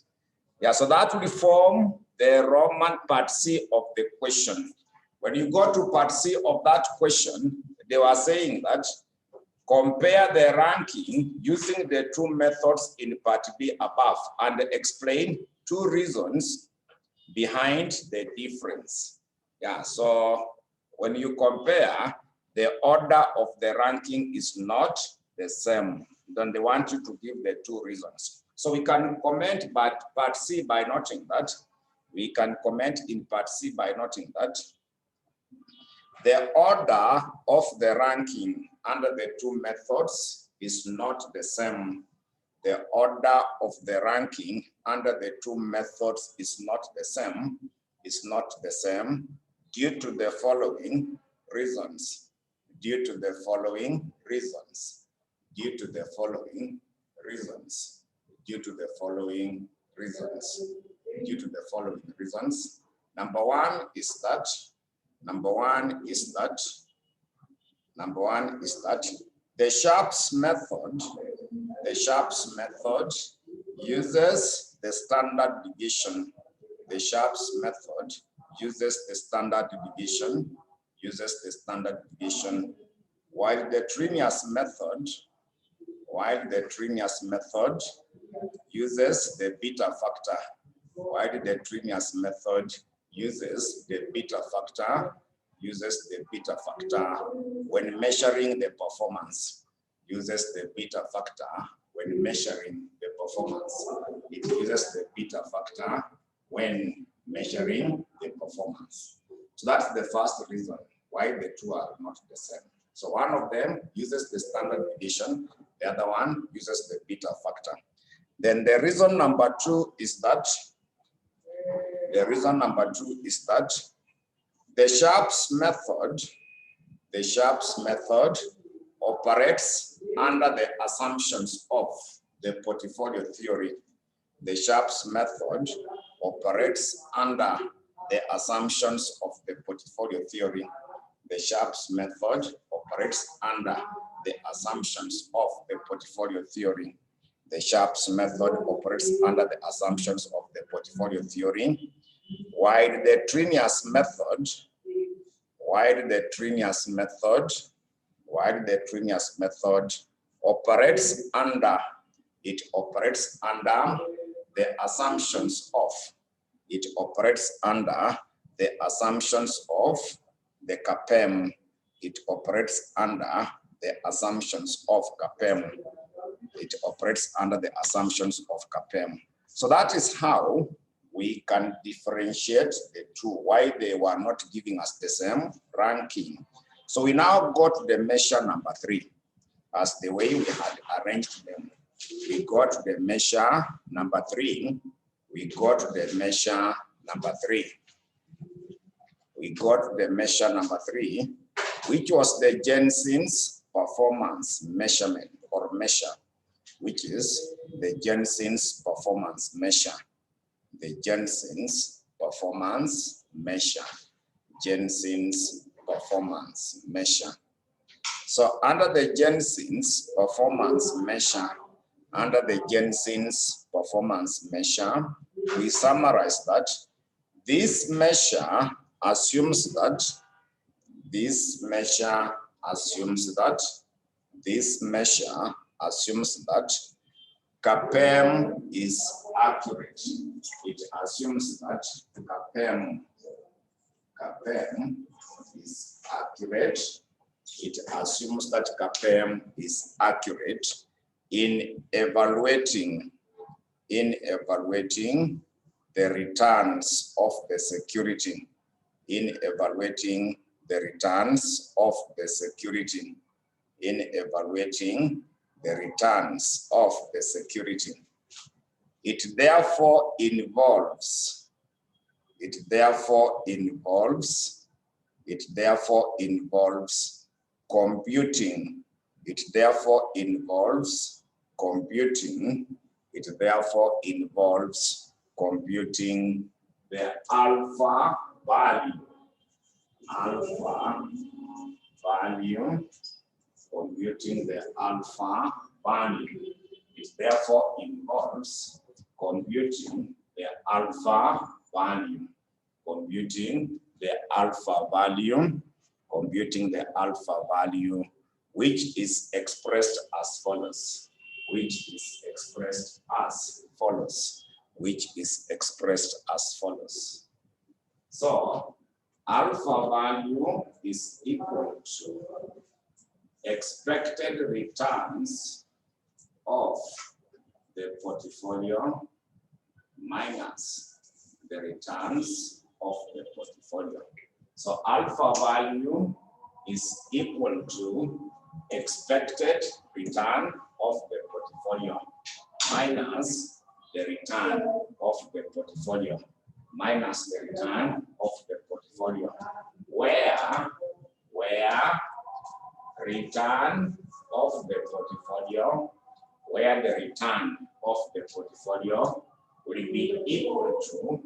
S2: Yeah, so that will form the Roman part C of the question. When you go to part C of that question, they were saying that compare the ranking using the 2 methods in part B above and explain 2 reasons behind the difference. Yeah, so when you compare, the order of the ranking is not the same. Then they want you to give the two reasons. So we can comment part C by noting that. We can comment in part C by noting that the order of the ranking under the two methods is not the same. The order of the ranking under the two methods is not the same. Is not the same due to the following reasons. Due to the following reasons. Due to the following reasons. Due to the following reasons. Due to the following reasons. Number one is that the Sharpe's method uses the standard deviation. The Sharpe's method uses the standard deviation. While the Trinius method uses the beta factor. When measuring the performance. It uses the beta factor when measuring the performance. So that's the first reason why the two are not the same. So one of them uses the standard deviation, the other one uses the beta factor. Then the reason number two is that the Sharpe's method operates under the assumptions of the portfolio theory. The Sharpe's method operates under the assumptions of the portfolio theory. The Sharpe's method operates under the assumptions of the portfolio theory. The Sharpe's method operates under the assumptions of the portfolio theory, while the Trinius method operates under the assumptions of the CAPM. It operates under the assumptions of CAPM. So that is how we can differentiate the two, why they were not giving us the same ranking. So we now go to the measure number 3. As the way we had arranged them, we got the measure number 3. We got the measure number 3, which was the Jensen's performance measurement or measure, which is the Jensen's performance measure. The Jensen's performance measure. So under the Jensen's performance measure, we summarize that this measure assumes that CAPM is accurate. It assumes that CAPM is accurate. It assumes that CAPM is accurate in evaluating the returns of the security. It therefore involves computing. The alpha value. Computing the alpha value. It therefore involves computing the alpha value. Which is expressed as follows. So alpha value is equal to expected returns of the portfolio minus the returns of the portfolio. So alpha value is equal to expected return of the portfolio minus the return of the portfolio minus the return of the portfolio, where return of the portfolio, where the return of the portfolio will be equal to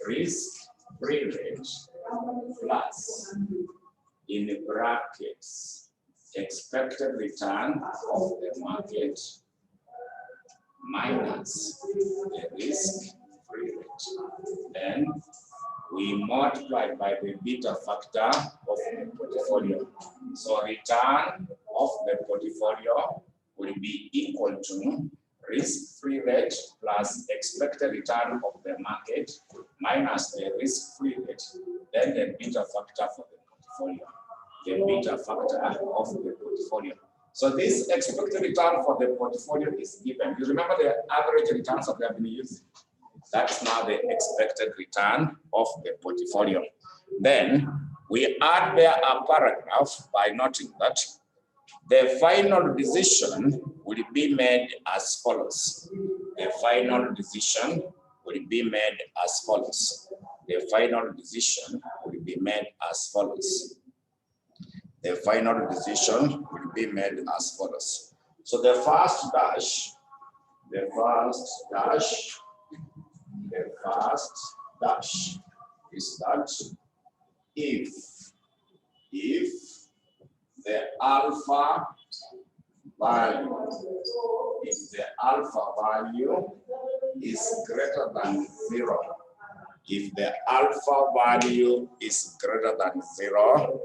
S2: risk-free rate plus, in brackets, expected return of the market minus the risk-free rate. Then we multiply by the beta factor of the portfolio. So return of the portfolio will be equal to risk-free rate plus expected return of the market minus the risk-free rate, then the beta factor for the portfolio, the beta factor of the portfolio. So this expected return for the portfolio is given. You remember the average returns that we have been using? That's now the expected return of the portfolio. Then we add there a paragraph by noting that the final decision will be made as follows. The final decision will be made as follows. The final decision will be made as follows. The final decision will be made as follows. So the first dash is that if the alpha value is greater than 0, if the alpha value is greater than 0,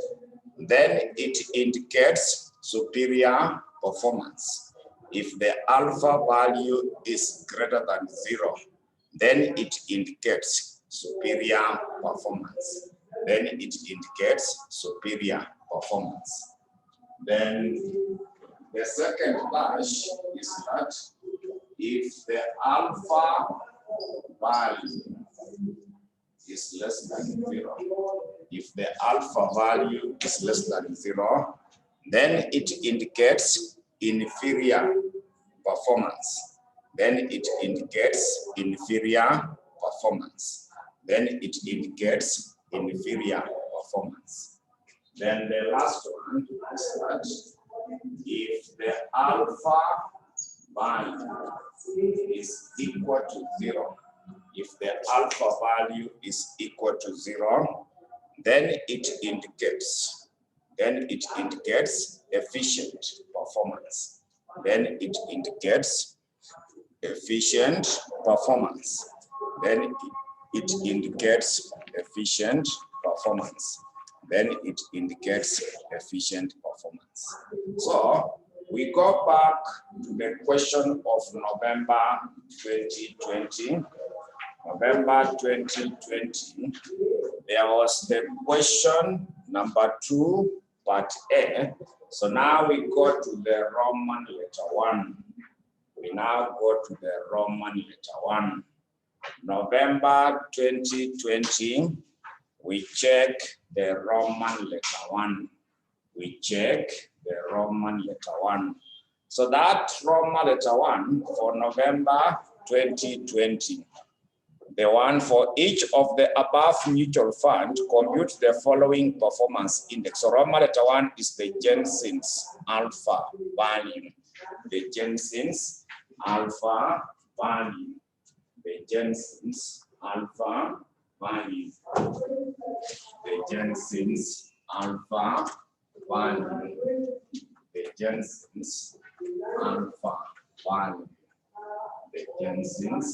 S2: then it indicates superior performance. If the alpha value is greater than 0, then it indicates superior performance. Then it indicates superior performance. Then the second dash is that if the alpha value is less than 0, if the alpha value is less than 0, then it indicates inferior performance. Then it indicates inferior performance. Then it indicates inferior performance. Then the last one is that if the alpha value is equal to 0, if the alpha value is equal to 0, then it indicates efficient performance. Then it indicates efficient performance. Then it indicates efficient performance. Then it indicates efficient performance. So we go back to the question of November 2020. November 2020, there was the question number 2, part A. So now we go to the Roman letter 1. We now go to the Roman letter 1. November 2020, we check the Roman letter 1. We check the Roman letter 1. So that Roman letter 1 for November 2020, the one for each of the above mutual fund, compute the following performance index. So Roman letter 1 is the Jensen's alpha value. The Jensen's alpha value. The Jensen's alpha value. The Jensen's alpha value. The Jensen's alpha value. The Jensen's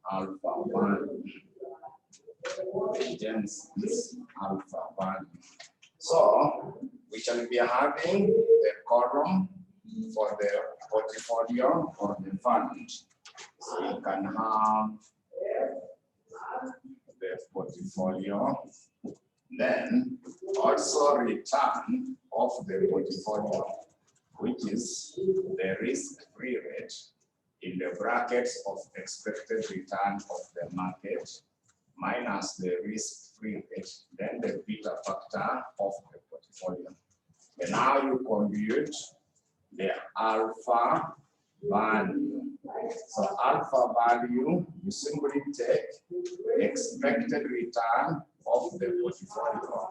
S2: alpha value. The Jensen's alpha value. So we shall be having the column for the portfolio or the fund. So you can have the portfolio Then also return of the portfolio, which is the risk-free rate in the brackets of expected return of the market minus the risk-free rate, then the beta factor of the portfolio. And now you compute the alpha value. So alpha value, you simply take expected return of the portfolio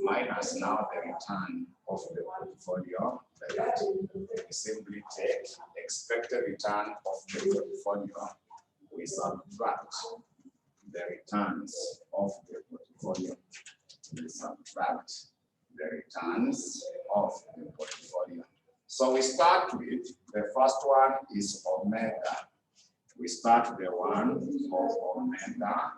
S2: minus now the return of the portfolio. You simply take expected return of the portfolio. We subtract the returns of the portfolio. We subtract the returns of the portfolio. So we start with the first one is omega. We start the one for omega.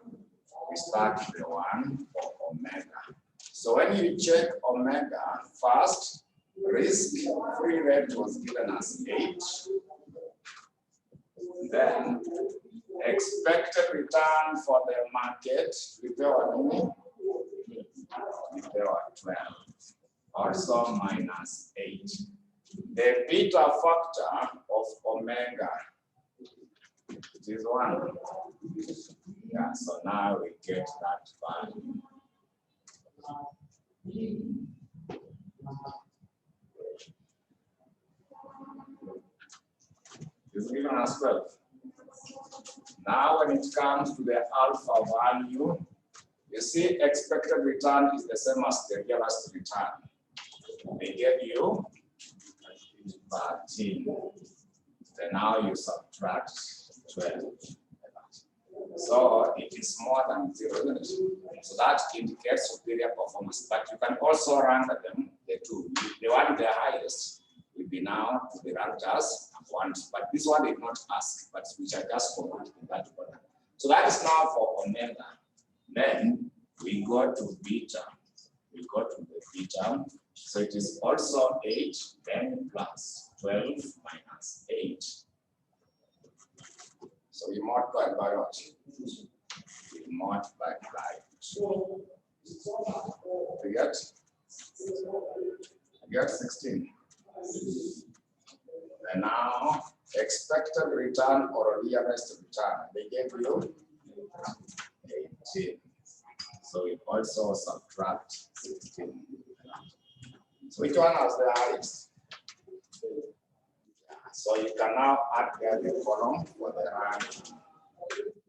S2: We start the one for omega. So when you check omega, first risk-free rate was given as 8. Then expected return for the market, we pay 12, also minus 8. The beta factor of omega, it is 1. Yeah, so now we get that value. It's given as 12. Now when it comes to the alpha value, you see expected return is the same as the realized return. They gave you 13. Then now you subtract 12. So it is more than 0, isn't it? So that indicates superior performance. But you can also rank them, the two. The one the highest will be now to be ranked as 1. But this one did not ask, but which I just forgot in that order. So that is now for omega. Then we go to beta. We go to the beta. So it is also 8, then plus 12 minus 8. So we multiply by what? We multiply by 2. You get 16. And now expected return or realized return, they gave you 18. So we also subtract 16. So which one has the highest? So you can now add there the column for the ranking.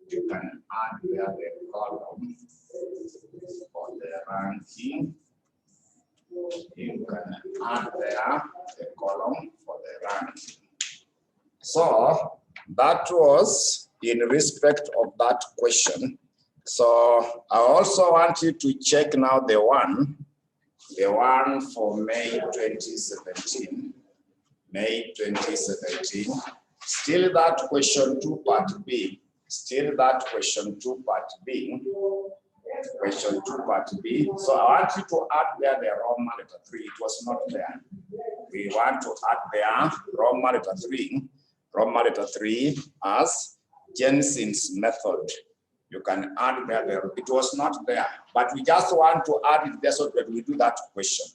S2: You can add there the column for the ranking. You can add there the column for the ranking. So that was in respect of that question. So I also want you to check now the one for May 2017. May 2017. Still that question 2 part B. Still that question 2 part B. Question 2 part B. So I want you to add there the Roman letter 3. It was not there. We want to add there Roman letter 3. Roman letter 3 as Jensen's method. You can add there. It was not there, but we just want to add it there so that we do that question.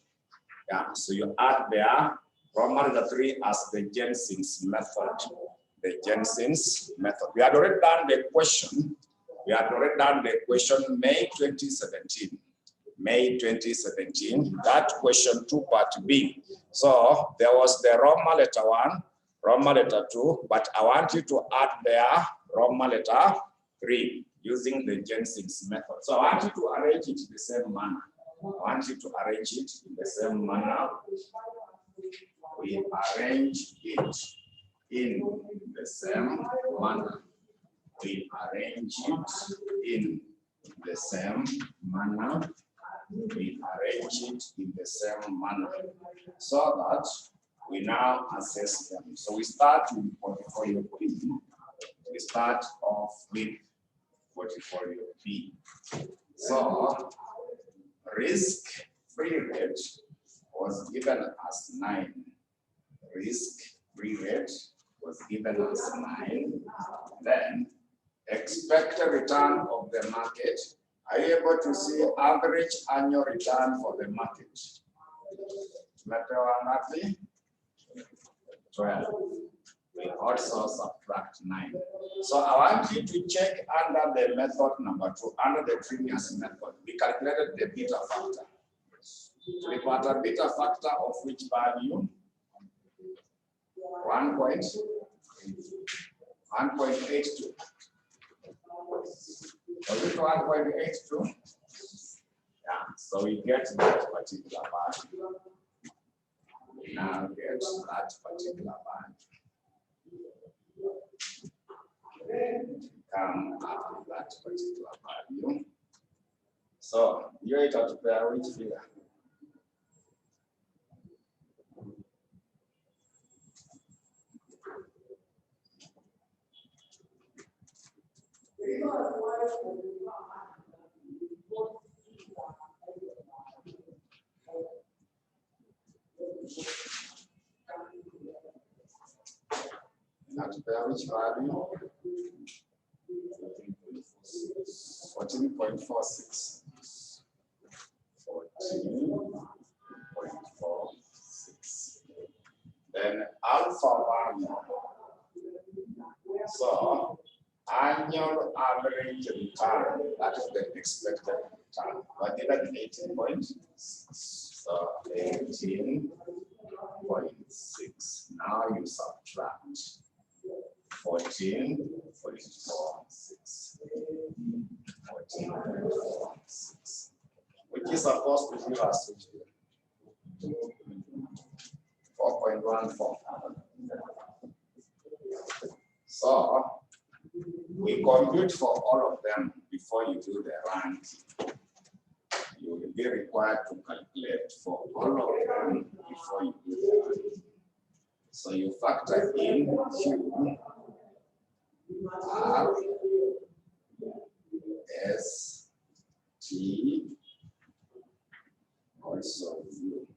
S2: Yeah. So you add there Roman letter 3 as the Jensen's method. The Jensen's method. We had already done the question. We had already done the question May 2017. May 2017. That question 2 part B. So there was the Roman letter 1, Roman letter 2, but I want you to add there Roman letter 3 using the Jensen's method. So I want you to arrange it in the same manner. I want you to arrange it in the same manner. We arrange it in the same manner. We arrange it in the same manner. We arrange it in the same manner so that we now assess them. So we start with portfolio P. We start off with portfolio P. So risk-free rate was given as 9. Risk-free rate was given as 9. Then expected return of the market Are you able to see average annual return for the market? Tumepewa ngapi? 12. We also subtract 9. So I want you to check under the method number 2, under the previous method. We calculated the beta factor. We got a beta factor of which value? 1.82. Was it 1.82? Yeah, so we get that particular value. We now get that particular value. Come up with that particular value. So you're able to pair which figure? Not pair which value? 14.46. 14.46. Then alpha value. So annual average return, that is the expected return. What did that 18.6? So 18.6. Now you subtract 14.46. 14.46. Which is supposed to give us 4.14. So we compute for all of them before you do the ranking. You will be required to calculate for all of them before you do the ranking. So you factor in Q, R, S, T, also U.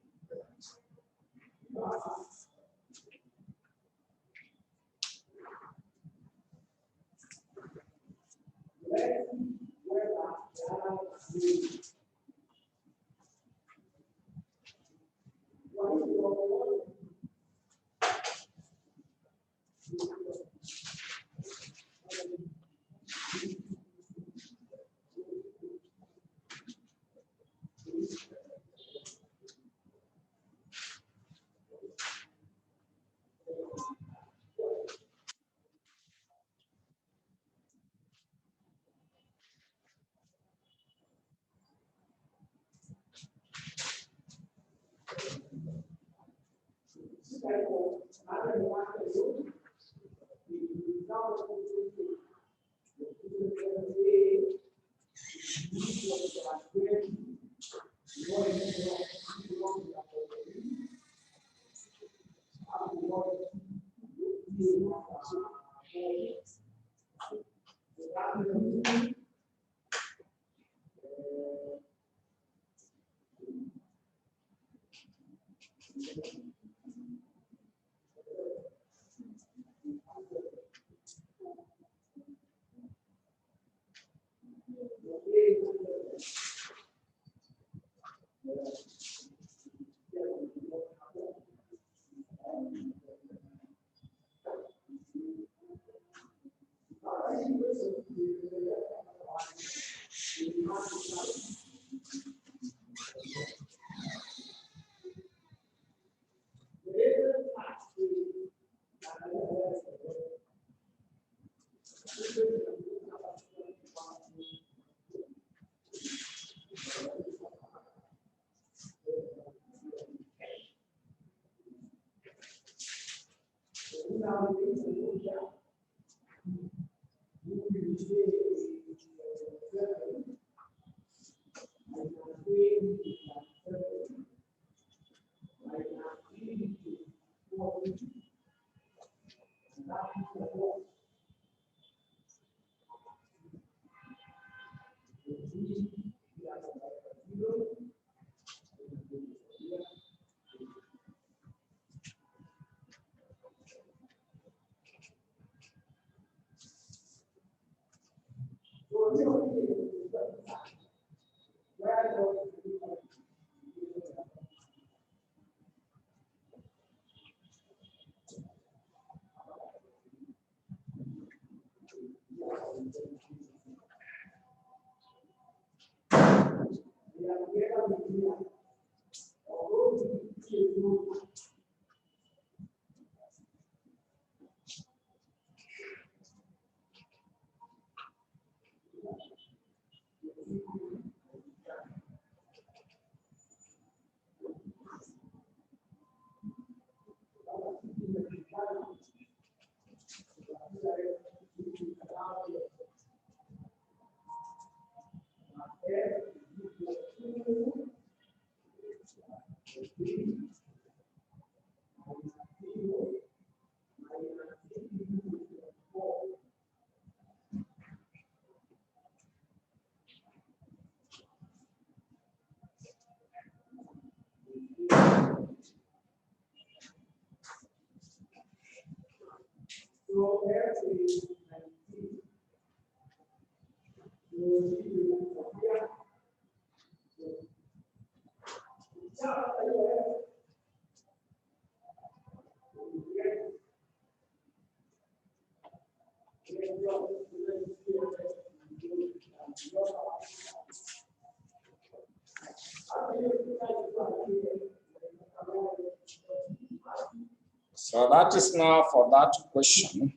S2: So that is now for that question.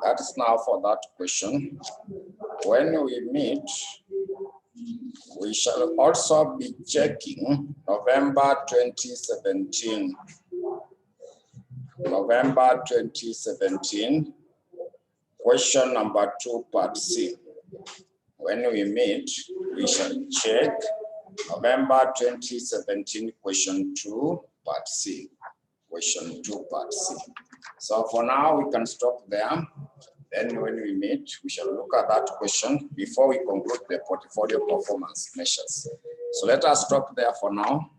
S2: That is now for that question. When we meet, we shall also be checking November 2017. November 2017, question number 2, part C. When we meet, we shall check November 2017, question 2, part C. Question 2, part C. So for now, we can stop there. Then when we meet, we shall look at that question before we conclude the portfolio performance measures. So let us stop there for now.